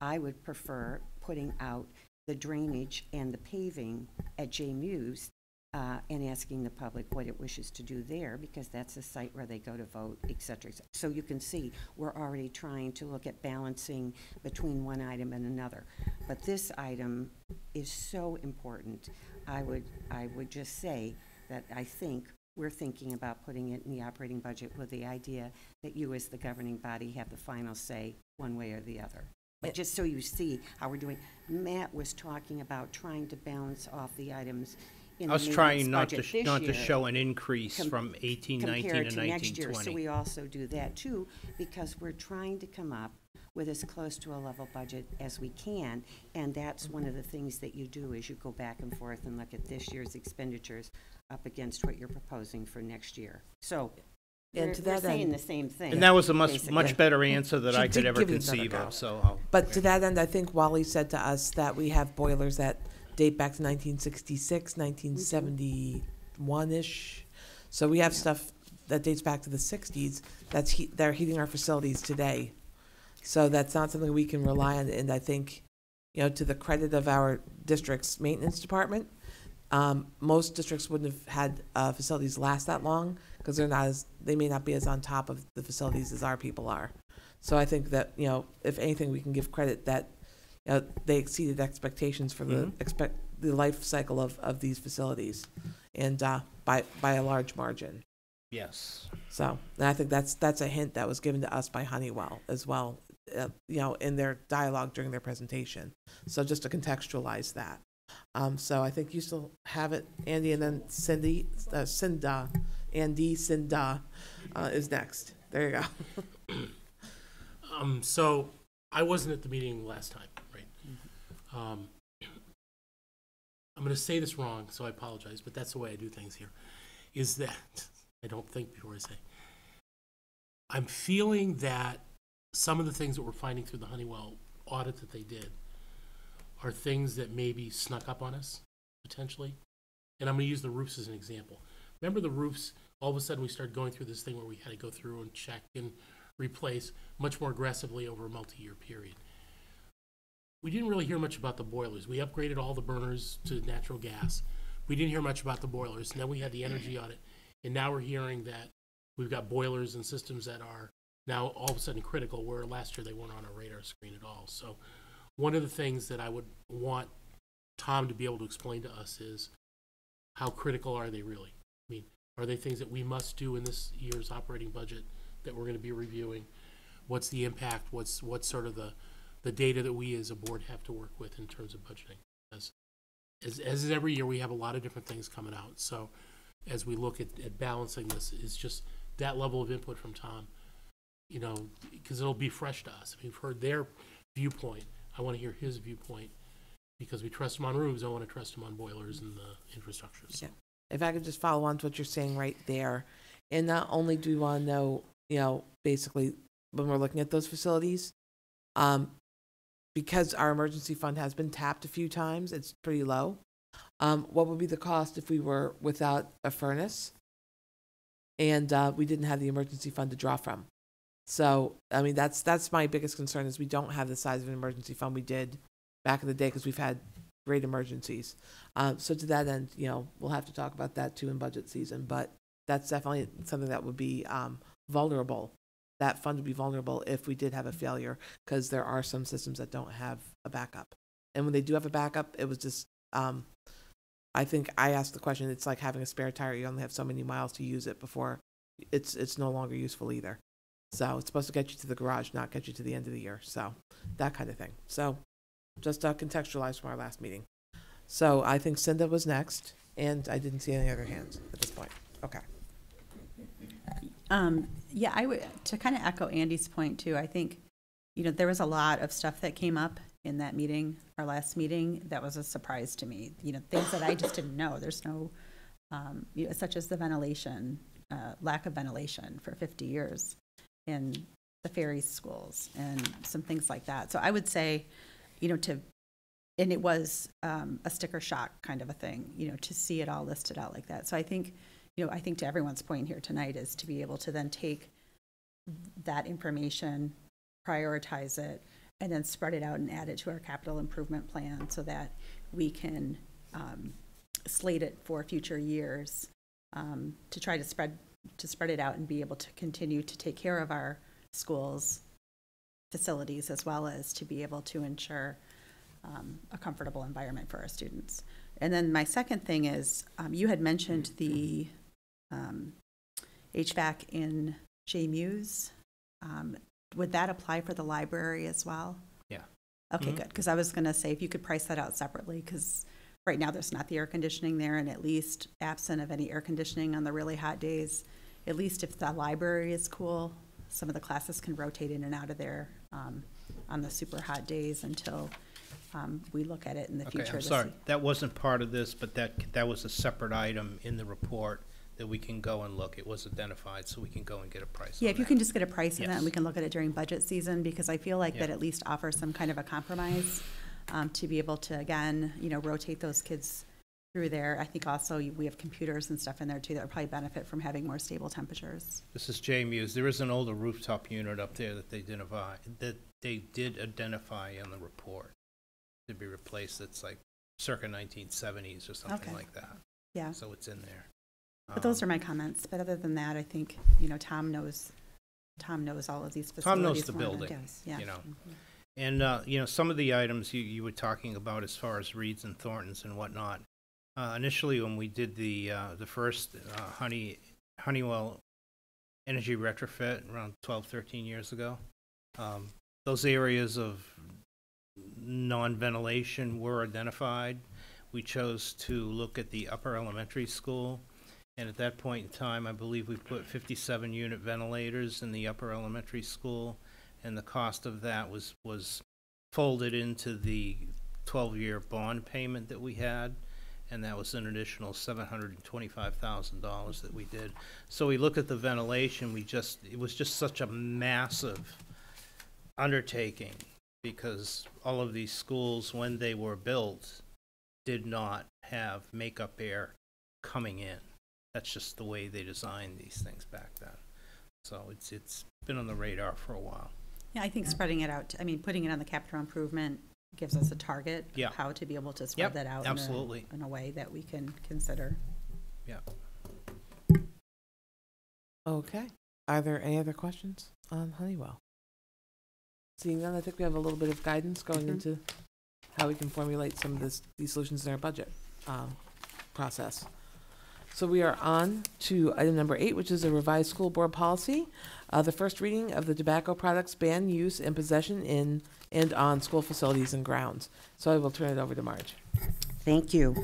I would prefer putting out the drainage and the paving at J. Muse and asking the public what it wishes to do there, because that's a site where they go to vote, et cetera, et cetera. So you can see we're already trying to look at balancing between one item and another. But this item is so important. I would just say that I think we're thinking about putting it in the operating budget with the idea that you as the governing body have the final say one way or the other. But just so you see how we're doing, Matt was talking about trying to balance off the items in I was the trying not maintenance to budget this year show an increase from 18, 19 compared to to next 19, year. 20. So we also do that too, because we're trying to come up with as close to a level budget as we can. And that's one of the things that you do is you go back and forth and look at this year's expenditures up against what you're proposing for next year. So And we're to that saying end- the same thing. And that was a much basically. better answer that She I could did ever give it another conceive go. of, so But to that end, I think Wally said to us that we have boilers that date back to 1966, 1971-ish. So we have stuff that dates back to the 60s they're heating our facilities today. So that's not something we can rely on. And I think, to the credit of our district's maintenance department, most districts wouldn't have had facilities last that long because they may not be as on top of the facilities as our people are. So I think that, if anything, we can give credit that they exceeded expectations for the life cycle of these facilities, and by a large margin. yes. So, and I think that's a hint that was given to us by Honeywell as well, in their dialogue during their presentation. So just to contextualize that. So I think you still have it, Andy, and then Cindy, Andy, Cinda is next. There you go. So I wasn't at the meeting last time, right? I'm going to say this wrong, so I apologize, but that's the way I do things here, is that I don't think before I say. I'm feeling that some of the things that we're finding through the Honeywell audit that they did are things that maybe snuck up on us, potentially. And I'm going to use the roofs as an example. Remember the roofs, all of a sudden we started going through this thing where we had to go through and check and replace much more aggressively over a multi-year period. We didn't really hear much about the boilers. We upgraded all the burners to natural gas. we didn't hear much about the boilers, and then we had the energy audit, and now we're hearing that we've got boilers and systems that are now all of a sudden critical, where last year they weren't on our radar screen at all. So one of the things that I would want Tom to be able to explain to us is, how critical are they really? I mean, are they things that we must do in this year's operating budget that we're going to be reviewing? What's the impact? What's sort of the data that we as a board have to work with in terms of budgeting? As every year, we have a lot of different things coming out. So as we look at balancing this, it's just that level of input from Tom, you know, because it'll be fresh to us. We've heard their viewpoint. I want to hear his viewpoint, because we trust him on roofs. I want to trust him on boilers and the infrastructure. So. Yeah. If I could just follow on to what you're saying right there, and not only do we want to know, you know, basically when we're looking at those facilities, because our emergency fund has been tapped a few times, it's pretty low. What would be the cost if we were without a furnace and we didn't have the emergency fund to draw from? So, I mean, that's my biggest concern, is we don't have the size of an emergency fund we did back in the day, because we've had great emergencies. So to that end, you know, we'll have to talk about that too in budget season, but that's definitely something that would be vulnerable. That fund would be vulnerable if we did have a failure, because there are some systems that don't have a backup. And when they do have a backup, it was just, I think I asked the question, it's like having a spare tire. You only have so many miles to use it before it's no longer useful either. So it's supposed to get you to the garage, not get you to the end of the year. So that kind of thing. So just contextualize from our last meeting. So I think Cinda was next, and I didn't see any other hands at this point. Okay. Yeah, I would, to kind of echo Andy's point too, I think, you know, there was a lot of stuff that came up in that meeting, our last meeting, that was a surprise to me. You know, things that I just didn't know. There's no, you know, such as the ventilation, lack of ventilation for 50 years in the Ferry schools and some things like that. So I would say, you know, and it was a sticker shock kind of a thing, you know, to see it all listed out like that. So I think, you know, I think to everyone's point here tonight is to be able to then take that information, prioritize it, and then spread it out and add it to our capital improvement plan so that we can slate it for future years, to try to spread it out and be able to continue to take care of our schools, facilities, as well as to be able to ensure a comfortable environment for our students. And then my second thing is, you had mentioned the HVAC in JMU's. Would that apply for the library as well? Yeah. Okay, good. Because I was going to say, if you could price that out separately, because right now there's not the air conditioning there, and at least absent of any air conditioning on the really hot days, at least if the library is cool, some of the classes can rotate in and out of there on the super hot days until we look at it in the future. Okay, I'm sorry. That wasn't part of this, but that was a separate item in the report that we can go and look. It was identified, so we can go and get a price. Yeah, if you can just get a price on that, and we Yes. can look at it during budget season, because I feel like that Yeah. at least offers some kind of a compromise to be able to, again, you know, rotate those kids through there. I think also we have computers and stuff in there too that would probably benefit from having more stable temperatures. This is JMU's. There is an older rooftop unit up there that they did identify in the report to be replaced. That's like circa 1970s or something Okay. like that. Yeah. So it's in there. But those are my comments. But other than that, I think, you know, Tom knows all of these facilities. Tom knows the more than I building, do. Yeah. you know. And, you know, some of the items you were talking about as far as Reeds and Thorntons and whatnot, initially when we did the first Honeywell energy retrofit around 12, 13 years ago, those areas of non-ventilation were identified. We chose to look at the upper elementary school, and at that point in time, I believe we put 57 unit ventilators in the upper elementary school, and the cost of that was folded into the 12-year bond payment that we had, and that was an additional $725,000 that we did. So we looked at the ventilation, it was just such a massive undertaking, because all of these schools, when they were built, did not have makeup air coming in. That's just the way they designed these things back then. So it's been on the radar for a while. Yeah, I think spreading it out, I mean, putting it on the capital improvement gives us a target Yeah. of how to be able to spread Yep, that out absolutely. in a way that we can consider. Yeah. Okay. Are there any other questions on Honeywell? Seeing none, I think we have a little bit of guidance going into how we can formulate some of these solutions in our budget process. So we are on to item number 8, which is a revised school board policy. The first reading of the tobacco products ban, use, and possession in and on school facilities and grounds. So I will turn it over to Marge. Thank you.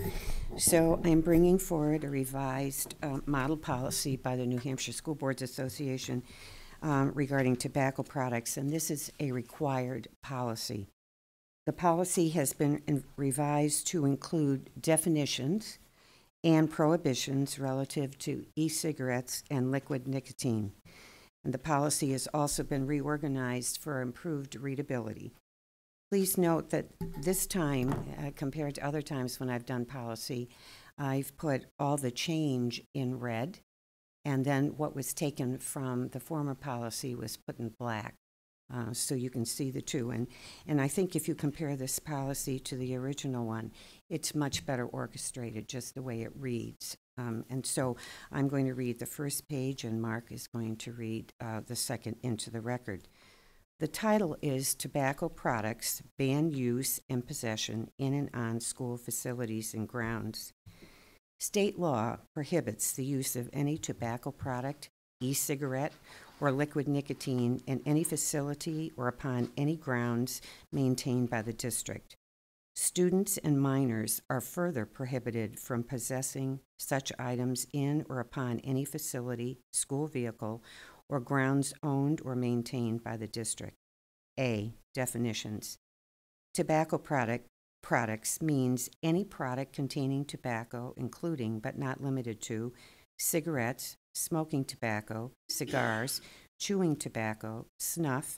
So I'm bringing forward a revised model policy by the New Hampshire School Boards Association regarding tobacco products, and this is a required policy. The policy has been revised to include definitions and prohibitions relative to e-cigarettes and liquid nicotine. And the policy has also been reorganized for improved readability. Please note that this time, compared to other times when I've done policy, I've put all the change in red, and then what was taken from the former policy was put in black. So you can see the two. And I think if you compare this policy to the original one, it's much better orchestrated, just the way it reads. And so I'm going to read the first page, and Mark is going to read the second into the record. The title is Tobacco Products, Ban Use and Possession in and on School Facilities and Grounds. State law prohibits the use of any tobacco product, e-cigarette, or liquid nicotine in any facility or upon any grounds maintained by the district. Students and minors are further prohibited from possessing such items in or upon any facility, school vehicle, or grounds owned or maintained by the district. A. Definitions. Tobacco products means any product containing tobacco, including but not limited to cigarettes, smoking tobacco, cigars, chewing tobacco, snuff,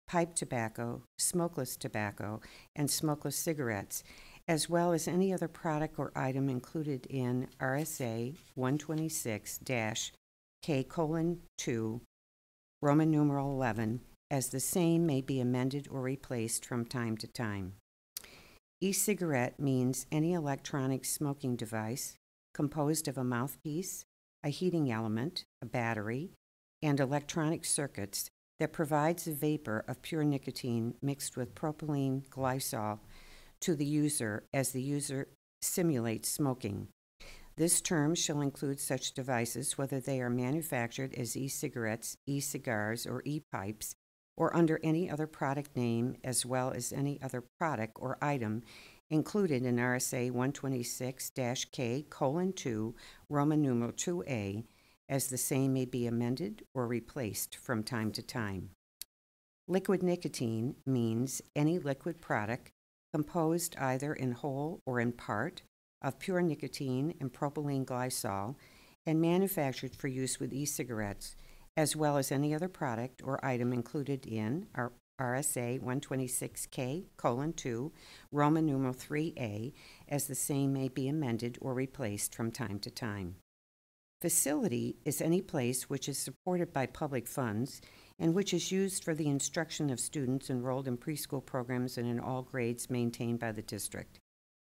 pipe tobacco, smokeless tobacco, and smokeless cigarettes, as well as any other product or item included in RSA 126-K:2, Roman numeral 11, as the same may be amended or replaced from time to time. E-cigarette means any electronic smoking device composed of a mouthpiece, a heating element, a battery, and electronic circuits that provides a vapor of pure nicotine mixed with propylene glycol to the user as the user simulates smoking. This term shall include such devices whether they are manufactured as e-cigarettes, e-cigars, or e-pipes, or under any other product name, as well as any other product or item included in RSA 126-K:2, Roman numeral 2A, as the same may be amended or replaced from time to time. Liquid nicotine means any liquid product composed either in whole or in part of pure nicotine and propylene glycol and manufactured for use with e-cigarettes, as well as any other product or item included in RSA 126-K:2, Roman numeral 3A, as the same may be amended or replaced from time to time. Facility is any place which is supported by public funds and which is used for the instruction of students enrolled in preschool programs and in all grades maintained by the district.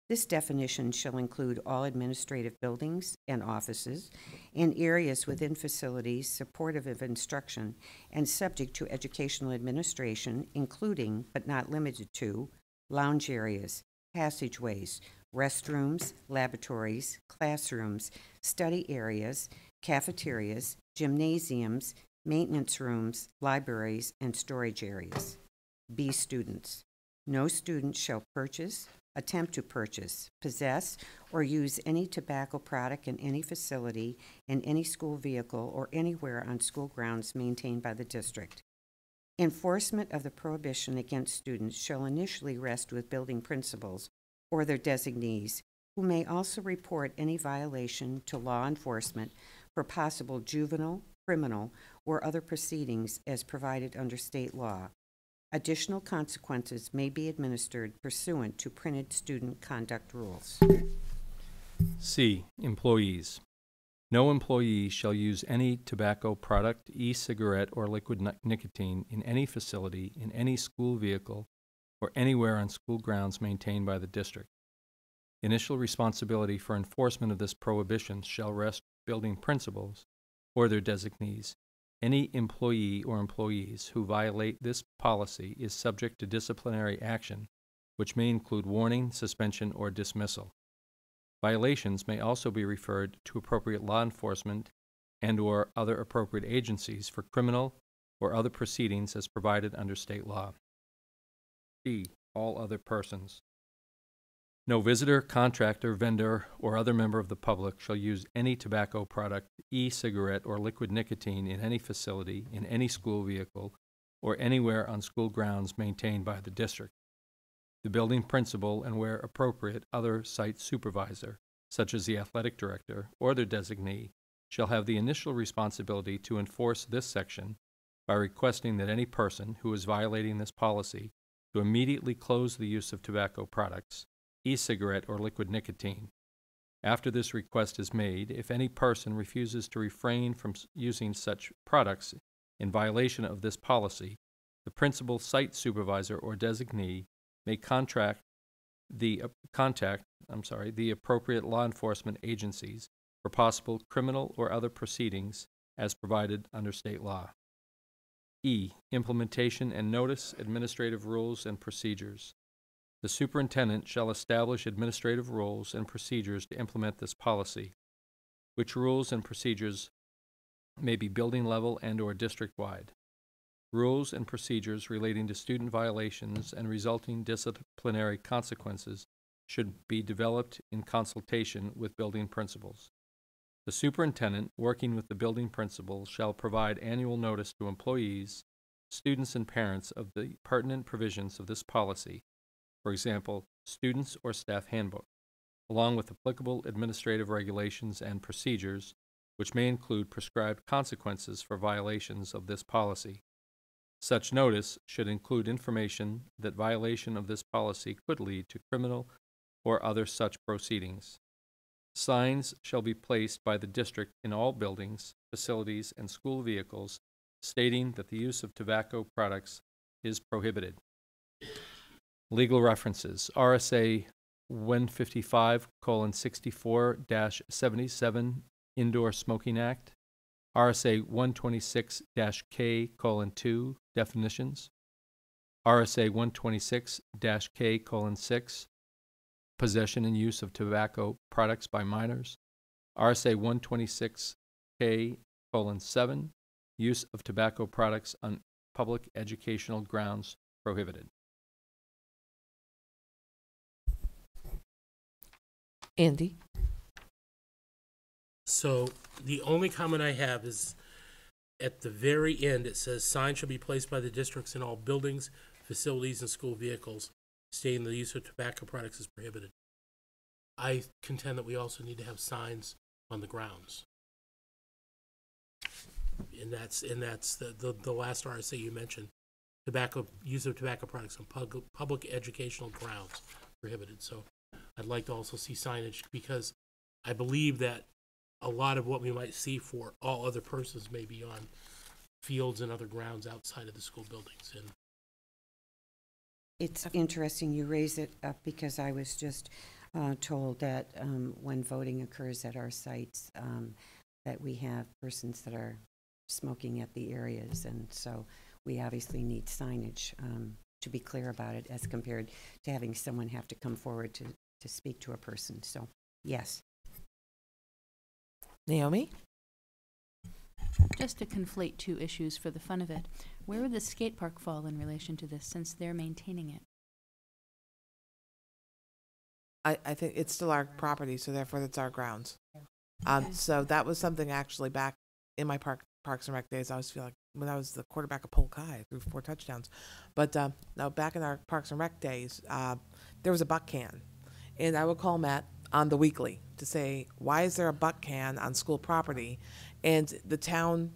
This definition shall include all administrative buildings and offices and areas within facilities supportive of instruction and subject to educational administration, including, but not limited to, lounge areas, passageways, restrooms, laboratories, classrooms, study areas, cafeterias, gymnasiums, maintenance rooms, libraries, and storage areas. B. Students. No student shall purchase, attempt to purchase, possess, or use any tobacco product in any facility, in any school vehicle, or anywhere on school grounds maintained by the district. Enforcement of the prohibition against students shall initially rest with building principals or their designees, who may also report any violation to law enforcement for possible juvenile, criminal, or other proceedings as provided under state law. Additional consequences may be administered pursuant to printed student conduct rules. C. Employees. No employee shall use any tobacco product, e-cigarette, or liquid nicotine in any facility, in any school vehicle, or anywhere on school grounds maintained by the district. Initial responsibility for enforcement of this prohibition shall rest with building principals or their designees. Any employee or employees who violate this policy is subject to disciplinary action, which may include warning, suspension, or dismissal. Violations may also be referred to appropriate law enforcement and/or other appropriate agencies for criminal or other proceedings as provided under state law. D. All other persons. No visitor, contractor, vendor, or other member of the public shall use any tobacco product, e-cigarette, or liquid nicotine in any facility, in any school vehicle, or anywhere on school grounds maintained by the district. The building principal and, where appropriate, other site supervisor, such as the athletic director or their designee, shall have the initial responsibility to enforce this section by requesting that any person who is violating this policy to immediately close the use of tobacco products, e-cigarette, or liquid nicotine. After this request is made, if any person refuses to refrain from using such products in violation of this policy, the principal site supervisor or designee may contact the appropriate law enforcement agencies for possible criminal or other proceedings as provided under state law. E. Implementation and notice, administrative rules and procedures. The superintendent shall establish administrative rules and procedures to implement this policy, which rules and procedures may be building level and/or district-wide. Rules and procedures relating to student violations and resulting disciplinary consequences should be developed in consultation with building principals. The superintendent, working with the building principal, shall provide annual notice to employees, students, and parents of the pertinent provisions of this policy, for example, students or staff handbook, along with applicable administrative regulations and procedures, which may include prescribed consequences for violations of this policy. Such notice should include information that violation of this policy could lead to criminal or other such proceedings. Signs shall be placed by the district in all buildings, facilities, and school vehicles stating that the use of tobacco products is prohibited. Legal references: RSA 155:64-77 Indoor Smoking Act, RSA 126-K:2 Definitions, RSA 126-K:6 Possession and use of tobacco products by minors, RSA 126-K:7 Use of tobacco products on public educational grounds prohibited. Andy? So the only comment I have is at the very end, it says signs shall be placed by the districts in all buildings, facilities, and school vehicles stating the use of tobacco products is prohibited. I contend that we also need to have signs on the grounds. And that's the last RSA you mentioned. Use of tobacco products on public educational grounds prohibited. So I'd like to also see signage, because I believe that a lot of what we might see for all other persons may be on fields and other grounds outside of the school buildings. And It's interesting you raise it up, because I was just told that when voting occurs at our sites, that we have persons that are smoking at the areas, and so we obviously need signage to be clear about it, as compared to having someone have to come forward to speak to a person. So, yes. Naomi? Just to conflate two issues for the fun of it, where would the skate park fall in relation to this, since they're maintaining it? I think it's still our property, so therefore it's our grounds. So that was something actually back in my Parks and Rec days. I always feel like when I was the quarterback of Polk High, I threw 4 touchdowns. But no, back in our Parks and Rec days, there was a buck can. And I would call Matt on the weekly to say, why is there a buck can on school property? And the town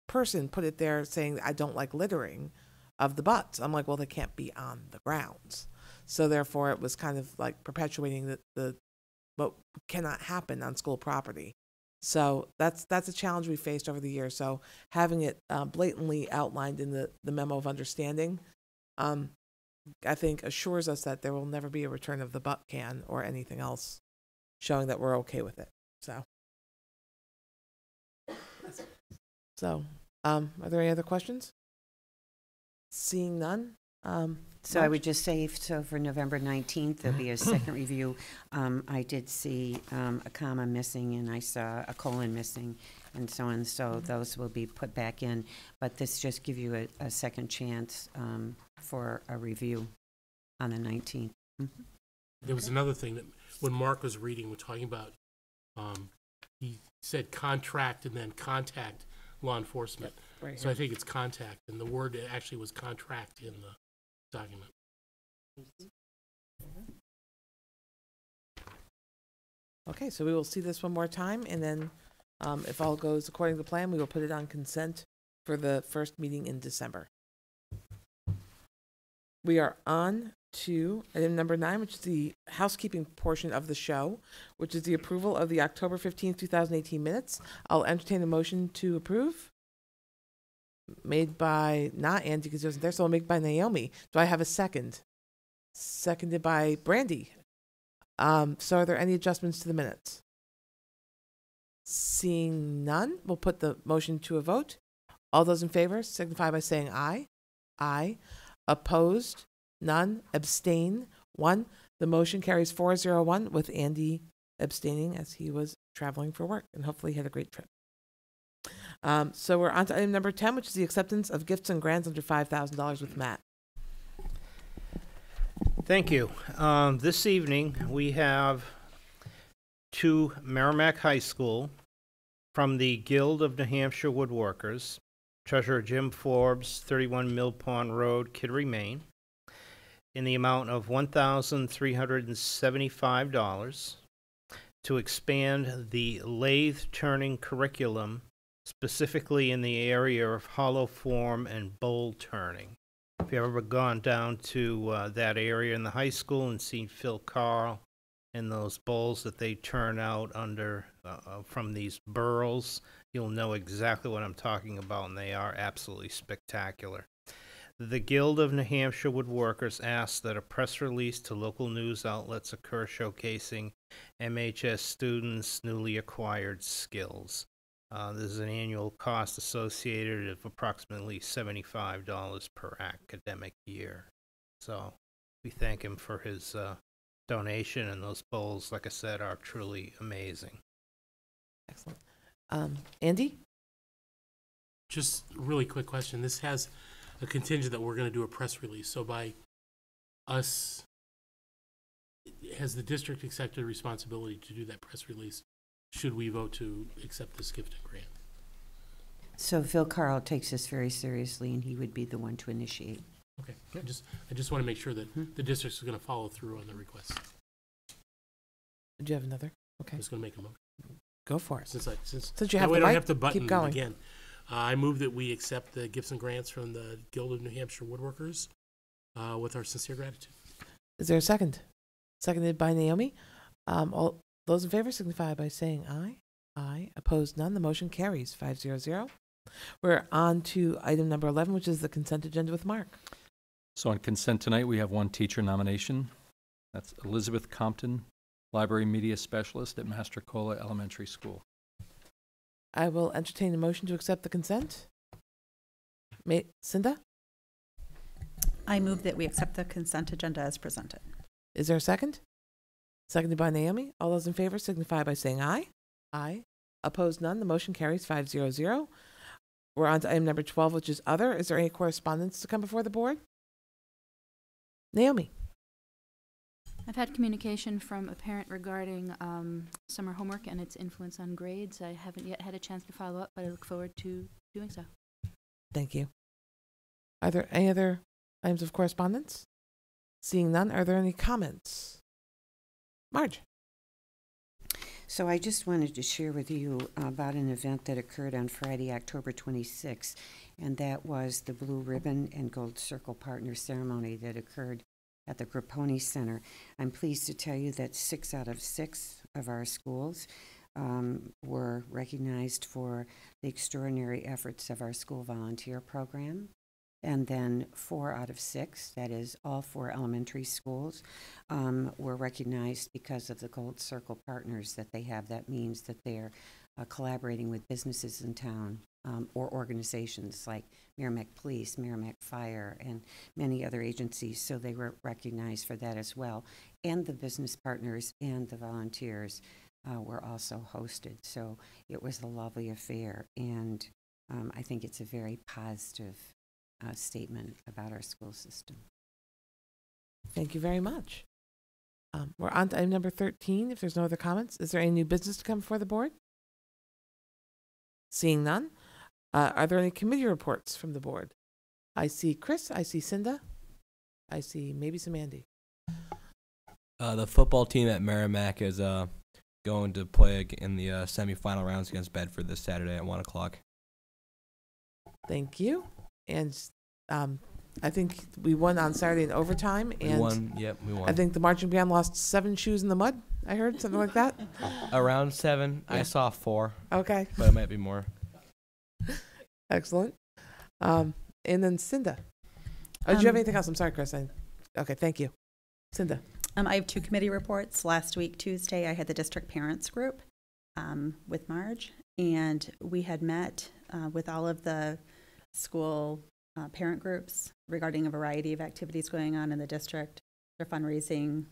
person put it there saying, I don't like littering of the butts. I'm like, well, they can't be on the grounds. So therefore it was kind of like perpetuating the what cannot happen on school property. So that's a challenge we faced over the years. So having it blatantly outlined in the memo of understanding I think, assures us that there will never be a return of the butt can or anything else, showing that we're okay with it. So, are there any other questions? Seeing none. So I Marge? would just say, so for November 19th, there'll be a second review. I did see a comma missing, and I saw a colon missing, and so on. So those will be put back in. But this just give you a second chance for a review on the 19th. There was another thing that when Mark was reading, we're talking about, he said contract and then contact law enforcement. Right So I here. think it's contact, and the word actually was contract in the document. Okay, so we will see this one more time, and then if all goes according to plan, we will put it on consent for the first meeting in December. We are on to item number 9, which is the housekeeping portion of the show, which is the approval of the October 15th, 2018 minutes. I'll entertain a motion to approve. Made by, not Andy because he wasn't there, so I'll make by Naomi. Do I have a second? Seconded by Brandy. So are there any adjustments to the minutes? Seeing none, we'll put the motion to a vote. All those in favor signify by saying aye. Aye. Opposed? None. Abstain? 1. The motion carries 4-0-1 with Andy abstaining as he was traveling for work, and hopefully he had a great trip. So we're on to item number 10, which is the acceptance of gifts and grants under $5,000 with Matt. Thank you. This evening, we have to Merrimack High School from the Guild of New Hampshire Woodworkers, Treasurer Jim Forbes, 31 Mill Pond Road, Kittery, Maine, in the amount of $1,375 to expand the lathe turning curriculum, specifically in the area of hollow form and bowl turning. If you've ever gone down to that area in the high school and seen Phil Carl and those bowls that they turn out under from these burls, you'll know exactly what I'm talking about, and they are absolutely spectacular. The Guild of New Hampshire Woodworkers asks that a press release to local news outlets occur showcasing MHS students' newly acquired skills. There's an annual cost associated of approximately $75 per academic year. So we thank him for his donation, and those bowls, like I said, are truly amazing. Excellent. Andy? Just a really quick question. This has a contingent that we're going to do a press release. So by us, has the district accepted responsibility to do that press release? Should we vote to accept this gift and grant? So Phil Carl takes this very seriously, and he would be the one to initiate. Okay. I just want to make sure that the district's going to follow through on the request. Did you have another? Okay, I'm just going to make a motion. go for it. Since you that have way the I don't mic, have to button keep going. again. I move that we accept the gifts and grants from the Guild of New Hampshire Woodworkers with our sincere gratitude. Is there a second? Seconded by Naomi. All those in favor signify by saying aye. Aye. Opposed? None. The motion carries 5-0-0. We're on to item number 11, which is the consent agenda with Mark. So on consent tonight, we have one teacher nomination. That's Elizabeth Compton, Library Media Specialist at Mastrocola Elementary School. I will entertain a motion to accept the consent. Cinda? I move that we accept the consent agenda as presented. Is there a second? Seconded by Naomi. All those in favor signify by saying aye. Aye. Opposed? None. The motion carries 5-0-0. We're on to item number 12, which is other. Is there any correspondence to come before the board? Naomi? I've had communication from a parent regarding summer homework and its influence on grades. I haven't yet had a chance to follow up, but I look forward to doing so. Thank you. Are there any other items of correspondence? Seeing none, are there any comments? Marge? So I just wanted to share with you about an event that occurred on Friday, October 26th, and that was the Blue Ribbon and Gold Circle Partner Ceremony that occurred at the Grapponi Center. I'm pleased to tell you that 6 out of 6 of our schools were recognized for the extraordinary efforts of our school volunteer program. And then 4 out of 6, that is all 4 elementary schools, were recognized because of the Gold Circle partners that they have. That means that they're collaborating with businesses in town or organizations like Merrimack Police, Merrimack Fire, and many other agencies. So they were recognized for that as well. And the business partners and the volunteers were also hosted. So it was a lovely affair. And I think it's a very positive statement about our school system. Thank you very much. We're on to item number 13. If there's no other comments, is there any new business to come before the board? Seeing none, are there any committee reports from the board? I see Chris, I see Cinda, I see maybe some Andy. The football team at Merrimack is going to play in the semifinal rounds against Bedford this Saturday at 1 o'clock. Thank you. And I think we won on Saturday in overtime. And We won. I think the marching band lost 7 shoes in the mud. I heard something like that. Around 7. Yeah. I saw 4. Okay. But it might be more. Excellent. And then Cinda. Oh, did you have anything else? I'm sorry, Chris. Okay, thank you. Cinda. I have 2 committee reports. Last week, Tuesday, I had the district parents group with Marge, and we had met with all of the school parent groups regarding a variety of activities going on in the district, their fundraising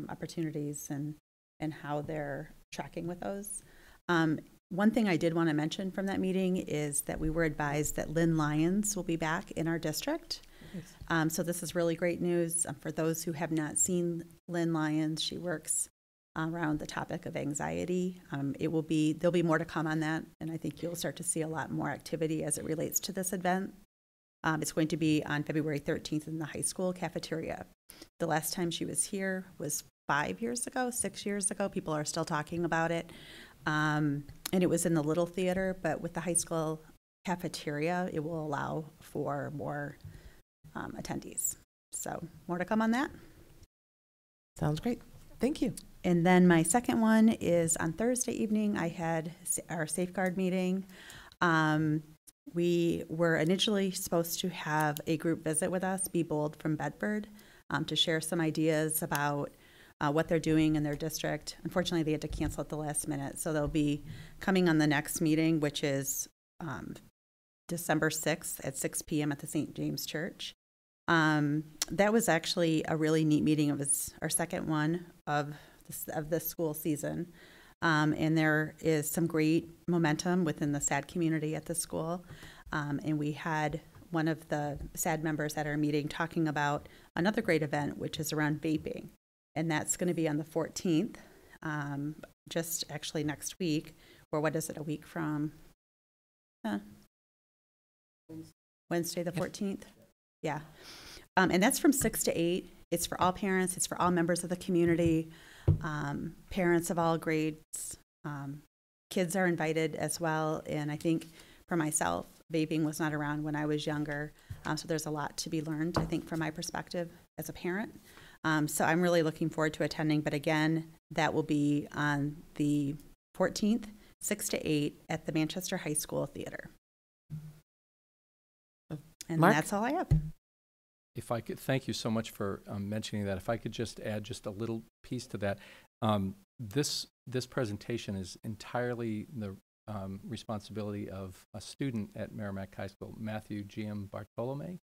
opportunities, and how they're tracking with those. One thing I did want to mention from that meeting is that we were advised that Lynn Lyons will be back in our district. So this is really great news. For those who have not seen Lynn Lyons, she works around the topic of anxiety. There'll be more to come on that, and I think you'll start to see a lot more activity as it relates to this event. It's going to be on February 13th in the high school cafeteria. The last time she was here was 6 years ago. People are still talking about it. And it was in the Little Theater, but with the high school cafeteria, it will allow for more attendees. So more to come on that. Sounds great. Thank you. And then my second one is on Thursday evening, I had our safeguard meeting. We were initially supposed to have a group visit with us, Be Bold from Bedford, to share some ideas about what they're doing in their district. Unfortunately, they had to cancel at the last minute, so they'll be coming on the next meeting, which is December 6th at 6 p.m. at the St. James Church. That was actually a really neat meeting. It was our second one of this school season. And there is some great momentum within the SAD community at the school. And we had one of the SAD members at our meeting talking about another great event, which is around vaping. And that's going to be on the 14th, just actually next week, or what is it, a week from? Wednesday the 14th? Yeah. And that's from 6 to 8. It's for all parents. It's for all members of the community, parents of all grades. Kids are invited as well. And I think for myself, vaping was not around when I was younger. So there's a lot to be learned, I think, from my perspective as a parent. So I'm really looking forward to attending. But again, that will be on the 14th, 6 to 8 at the Manchester High School Theater. And Mark? that's all I have. If I could, thank you so much for mentioning that. If I could just add just a little piece to that. This presentation is entirely the responsibility of a student at Merrimack High School, Matthew G.M. Bartolome,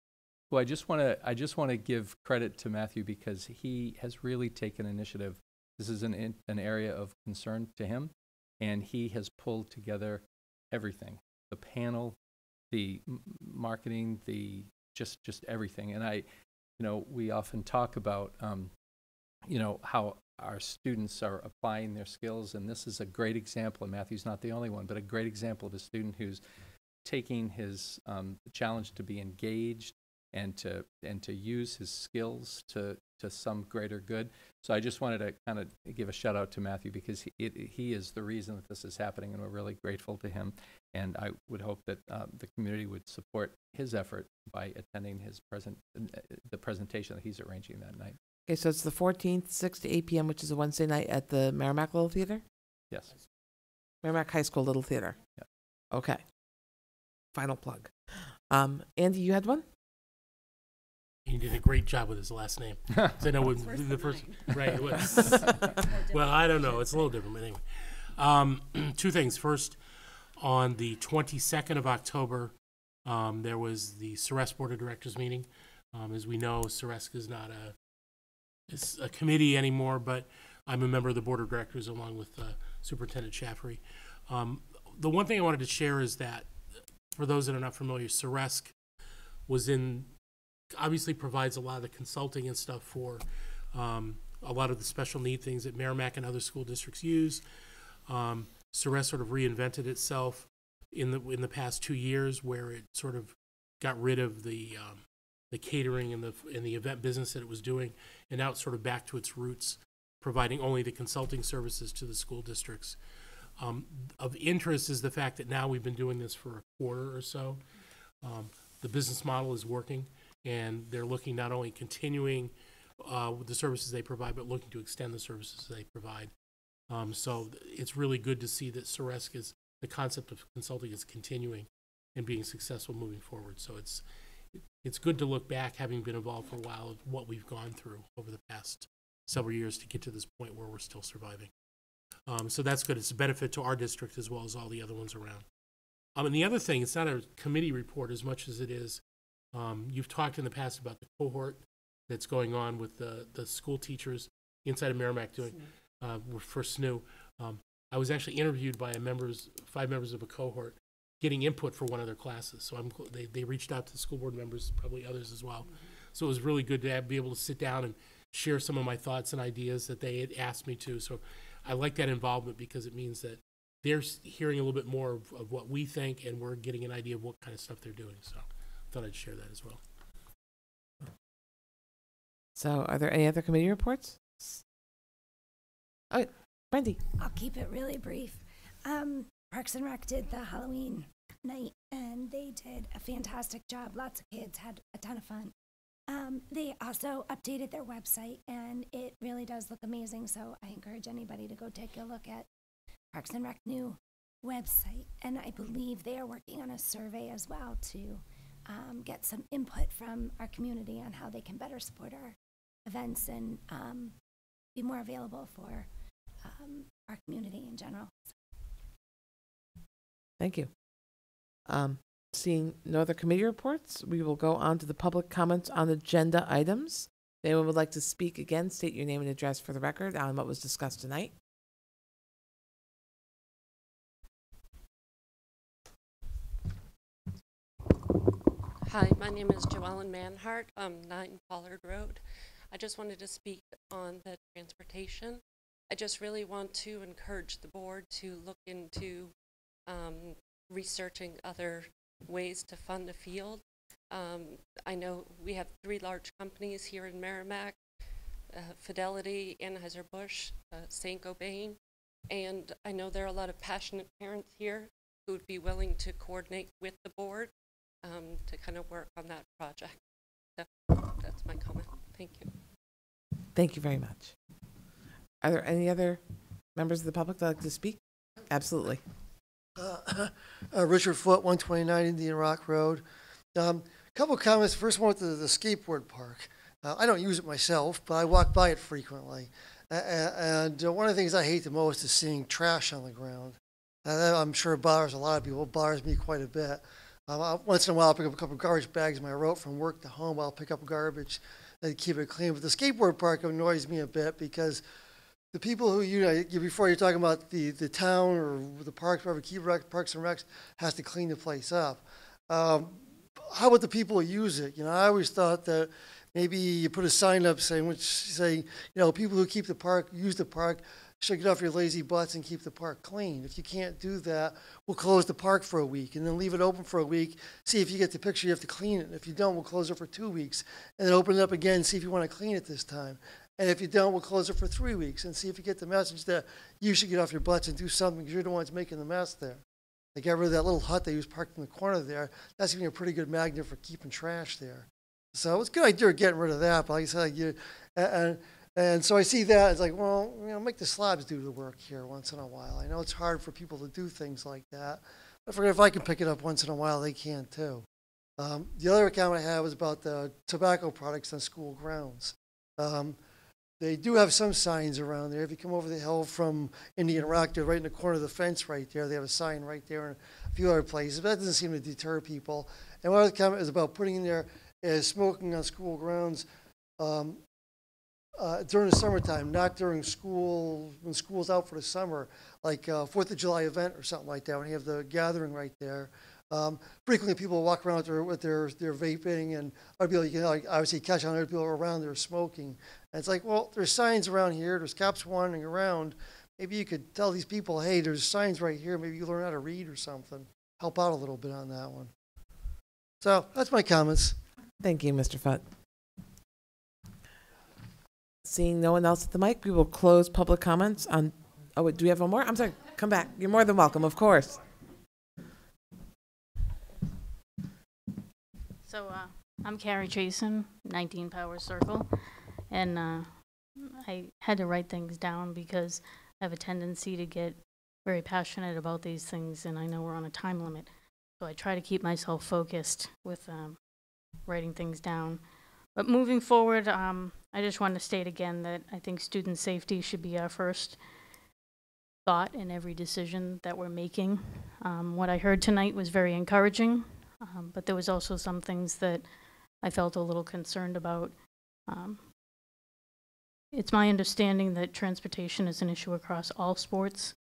who I just want to give credit to Matthew because he has really taken initiative. This is an area of concern to him, and he has pulled together everything: the panel, the marketing, the just everything. And we often talk about how our students are applying their skills, and this is a great example, and Matthew's not the only one, but a great example of a student who's taking his challenge to be engaged and to use his skills to some greater good. So I just wanted to kind of give a shout out to Matthew because he is the reason that this is happening, and we're really grateful to him. And I would hope that the community would support his effort by attending the presentation that he's arranging that night. Okay, so it's the 14th, 6 to 8 p.m., which is a Wednesday night at the Merrimack Little Theater? Yes. Merrimack High School Little Theater. Yeah. Okay. Final plug. Andy, you had one? He did a great job with his last name. So I know when the first, right, it was, well, I don't know, it's a little different, but anyway. Two things. First, on the 22nd of October, there was the Ceres Board of Directors meeting. As we know, Ceres is not a committee anymore, but I'm a member of the Board of Directors along with Superintendent Chaffrey. The one thing I wanted to share is that, for those that are not familiar, Ceres obviously provides a lot of the consulting and stuff for a lot of the special need things that Merrimack and other school districts use. Ceres sort of reinvented itself in the past 2 years, where it sort of got rid of the catering and the event business that it was doing, and now it's sort of back to its roots, providing only the consulting services to the school districts. Of interest is the fact that now we've been doing this for a quarter or so. The business model is working, and they're looking not only continuing with the services they provide, but looking to extend the services they provide. So it's really good to see that Ceres the concept of consulting is continuing and being successful moving forward. So it's good to look back, having been involved for a while, of what we've gone through over the past several years to get to this point where we're still surviving. So that's good. It's a benefit to our district as well as all the other ones around. And the other thing, it's not a committee report as much as it is, you've talked in the past about the cohort that's going on with the school teachers inside of Merrimack doing for SNU. I was actually interviewed by 5 members of a cohort getting input for one of their classes. So they reached out to the school board members, probably others as well. So it was really good to be able to sit down and share some of my thoughts and ideas that they had asked me to. So I like that involvement, because it means that they're hearing a little bit more of what we think, and we're getting an idea of what kind of stuff they're doing. So I thought I'd share that as well. So are there any other committee reports? Oh, Brandy. I'll keep it really brief. Parks and Rec did the Halloween night, and they did a fantastic job. Lots of kids had a ton of fun. They also updated their website, and it really does look amazing. So I encourage anybody to go take a look at Parks and Rec new website. And I believe they are working on a survey as well to get some input from our community on how they can better support our events and be more available for our community in general. Thank you. Seeing no other committee reports, we will go on to the public comments on agenda items. If anyone would like to speak again, state your name and address for the record on what was discussed tonight. Hi, my name is Joellen Manhart, 9 Pollard Road. I just wanted to speak on the transportation. I just really want to encourage the board to look into researching other ways to fund the field. I know we have 3 large companies here in Merrimack, Fidelity, Anheuser-Busch, Saint-Gobain, and I know there are a lot of passionate parents here who would be willing to coordinate with the board to kind of work on that project. So that's my comment. Thank you. Thank you very much. Are there any other members of the public that would like to speak? Absolutely. Richard Foote, 129 Indian Rock Road. Couple of comments. First one with the skateboard park. I don't use it myself, but I walk by it frequently. And one of the things I hate the most is seeing trash on the ground. I'm sure it bothers a lot of people. It bothers me quite a bit. Once in a while, I'll pick up a couple of garbage bags on my route from work to home. I'll pick up garbage and keep it clean. But the skateboard park annoys me a bit, because the people who, before you're talking about the town or the parks, wherever, Parks and Recs has to clean the place up. How about the people who use it? I always thought that maybe you put a sign up saying, people who keep the park, use the park, should get off your lazy butts and keep the park clean. If you can't do that, we'll close the park for a week and then leave it open for a week. See if you get the picture, you have to clean it. If you don't, we'll close it for 2 weeks and then open it up again, see if you want to clean it this time. And if you don't, we'll close it for 3 weeks and see if you get the message that you should get off your butts and do something, because you're the ones making the mess there. They got rid of that little hut they was parked in the corner there. That's going to be a pretty good magnet for keeping trash there. So it's a good idea of getting rid of that. But like I said, and so I see that, it's like, well, make the slabs do the work here once in a while. I know it's hard for people to do things like that. But if I can pick it up once in a while, they can too. The other comment I have is about the tobacco products on school grounds. They do have some signs around there. If you come over the hill from Indian Rock, they're right in the corner of the fence right there. They have a sign right there and a few other places. But that doesn't seem to deter people. And one other comment is about putting in there is smoking on school grounds during the summertime, not during school, when school's out for the summer, like 4th of July event or something like that, when you have the gathering right there. Frequently people walk around with their vaping, and other people, you can like obviously catch on other people around there smoking. And it's like, well, there's signs around here, there's cops wandering around. Maybe you could tell these people, hey, there's signs right here. Maybe you learn how to read or something. Help out a little bit on that one. So that's my comments. Thank you, Mr. Futt. Seeing no one else at the mic, we will close public comments on, oh, wait, do we have one more? I'm sorry, come back. You're more than welcome, of course. So I'm Carrie Chasen, 19 Power Circle, and I had to write things down because I have a tendency to get very passionate about these things, and I know we're on a time limit. So I try to keep myself focused with writing things down. But moving forward, I just want to state again that I think student safety should be our first thought in every decision that we're making. What I heard tonight was very encouraging, but there was also some things that I felt a little concerned about. It's my understanding that transportation is an issue across all sports,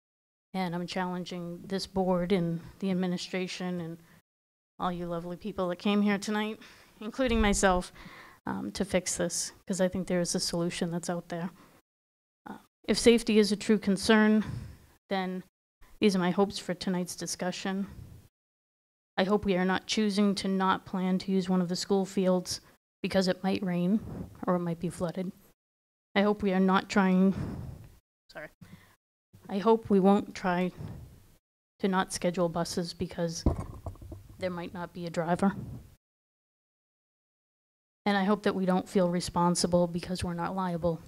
and I'm challenging this board and the administration and all you lovely people that came here tonight, including myself, to fix this, because I think there is a solution that's out there. If safety is a true concern, then these are my hopes for tonight's discussion. I hope we are not choosing to not plan to use one of the school fields because it might rain or it might be flooded. I hope we are not trying, I hope we won't try to not schedule buses because there might not be a driver. And I hope that we don't feel responsible because we're not liable.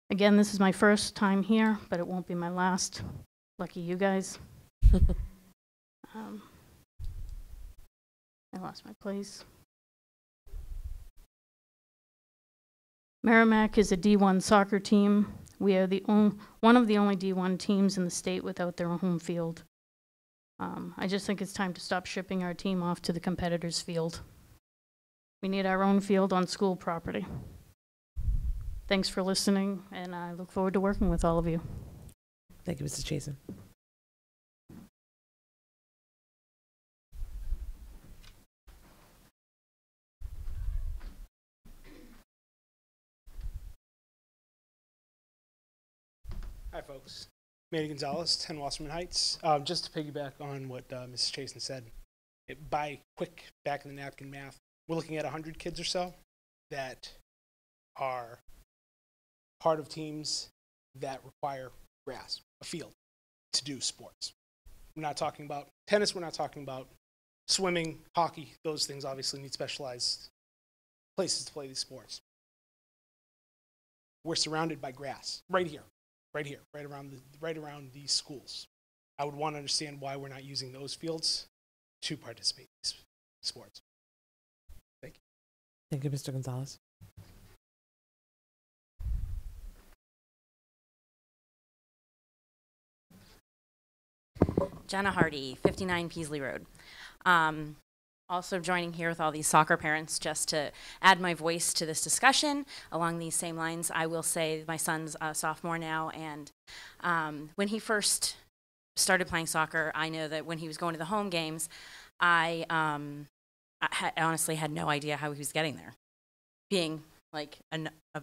Again, this is my first time here, but it won't be my last. Lucky you guys. I lost my place. Merrimack is a D1 soccer team. We are one of the only D1 teams in the state without their own home field. I just think it's time to stop shipping our team off to the competitor's field. We need our own field on school property. Thanks for listening, and I look forward to working with all of you. Thank you, Mrs. Chasen. Hi, folks. Manny Gonzalez, 10 Wasserman Heights. Just to piggyback on what Mrs. Chasen said, by quick back-of-the-napkin math, we're looking at 100 kids or so that are part of teams that require grass, a field, to do sports. We're not talking about tennis, we're not talking about swimming, hockey. Those things obviously need specialized places to play these sports. We're surrounded by grass, right here, right around these schools. I would want to understand why we're not using those fields to participate in these sports. Thank you. Thank you, Mr. Gonzalez. Jenna Hardy, 59 Peasley Road. Also joining here with all these soccer parents just to add my voice to this discussion. Along these same lines, I will say my son's a sophomore now, and when he first started playing soccer, I know that when he was going to the home games, I honestly had no idea how he was getting there. Being like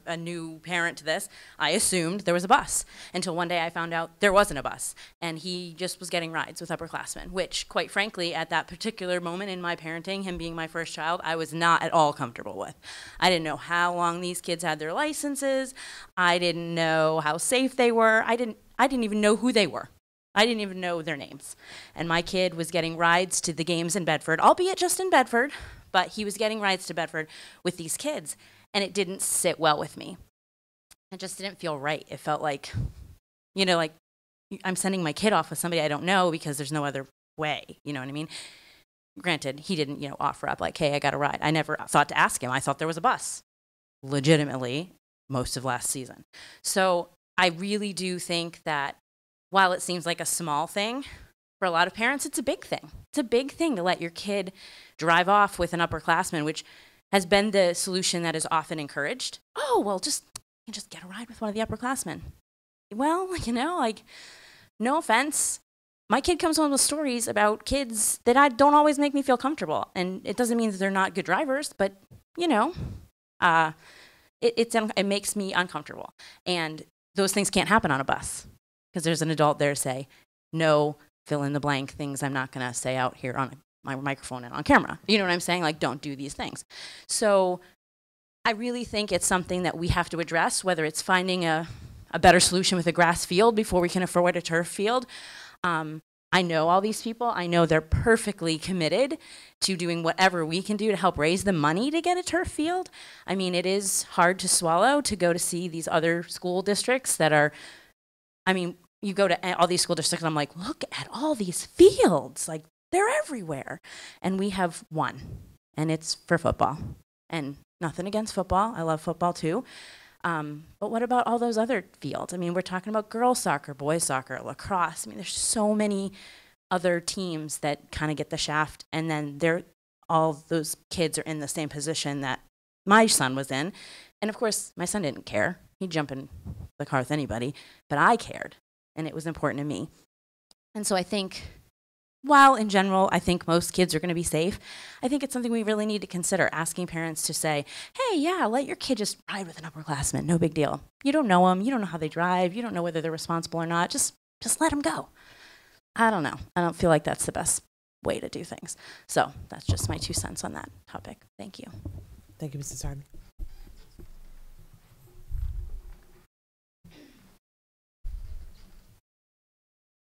a new parent to this, I assumed there was a bus until one day I found out there wasn't a bus, and he just was getting rides with upperclassmen, which quite frankly at that particular moment in my parenting, him being my first child, I was not at all comfortable with. I didn't know how long these kids had their licenses. I didn't know how safe they were. I didn't even know who they were. I didn't even know their names. And my kid was getting rides to the games in Bedford, albeit just in Bedford, but he was getting rides to Bedford with these kids. And it didn't sit well with me. It just didn't feel right. It felt like, you know, like I'm sending my kid off with somebody I don't know because there's no other way. You know what I mean? granted, he didn't, offer up like, hey, I got a ride. I never thought to ask him. I thought there was a bus, legitimately, most of last season. So I really do think that while it seems like a small thing, for a lot of parents, it's a big thing. It's a big thing to let your kid drive off with an upperclassman, which has been the solution that is often encouraged. Oh, well, just get a ride with one of the upperclassmen. Well, no offense. My kid comes home with stories about kids that don't always make me feel comfortable. And it doesn't mean that they're not good drivers, but, it makes me uncomfortable. And those things can't happen on a bus because there's an adult there to say, no, fill in the blank things I'm not going to say out here on my microphone and on camera. You know what I'm saying? Like, don't do these things. So I really think it's something that we have to address, whether it's finding a better solution with a grass field before we can afford a turf field. I know all these people. I know they're perfectly committed to doing whatever we can do to help raise the money to get a turf field. I mean, it is hard to swallow to go to see these other school districts that are, you go to all these school districts and I'm like, look at all these fields. Like, they're everywhere. And we have one, and it's for football. And nothing against football. I love football too. But what about all those other fields? I mean, we're talking about girls soccer, boys soccer, lacrosse. I mean, there's so many other teams that kind of get the shaft, and then all those kids are in the same position that my son was in. And of course, my son didn't care. He'd jump in the car with anybody, but I cared, and it was important to me. And so I think, while in general, I think most kids are going to be safe, I think it's something we really need to consider, asking parents to say, hey, yeah, let your kid just ride with an upperclassman. No big deal. You don't know them. You don't know how they drive. You don't know whether they're responsible or not. Just let them go. I don't know. I don't feel like that's the best way to do things. So that's just my 2 cents on that topic. Thank you. Thank you, Mrs. Harvey.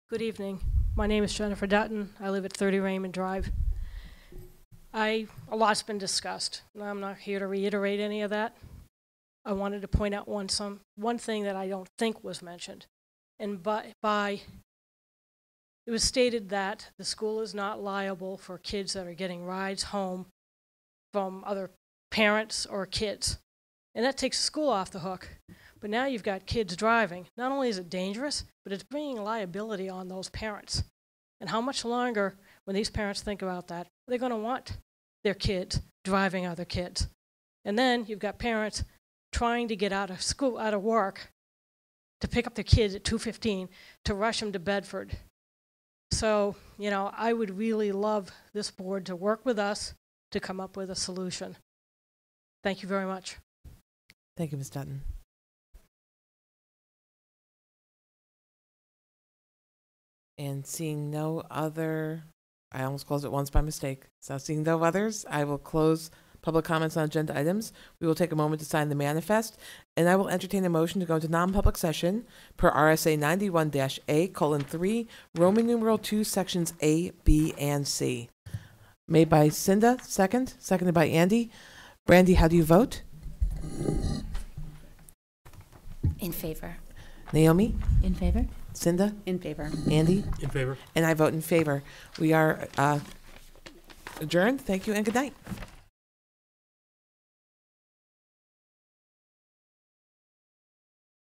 Good evening. My name is Jennifer Dutton. I live at 30 Raymond Drive. A lot's been discussed, and I'm not here to reiterate any of that. I wanted to point out one thing that I don't think was mentioned. And it was stated that the school is not liable for kids that are getting rides home from other parents or kids. And that takes the school off the hook. But now you've got kids driving. Not only is it dangerous, but it's bringing liability on those parents. And how much longer, when these parents think about that, they're going to want their kids driving other kids. And then you've got parents trying to get out of work, to pick up their kids at 2:15 to rush them to Bedford. So, I would really love this board to work with us to come up with a solution. Thank you very much. Thank you, Ms. Dutton. And seeing no other, I almost closed it once by mistake. So seeing no others, I will close public comments on agenda items. We will take a moment to sign the manifest, and I will entertain a motion to go into non-public session per RSA 91-A:3, Roman numeral 2, sections A, B, and C. Made by Cinda, seconded by Andy. Brandy, how do you vote? In favor. Naomi? In favor. Cinda? In favor. Andy? In favor. And I vote in favor. We are adjourned. Thank you and good night.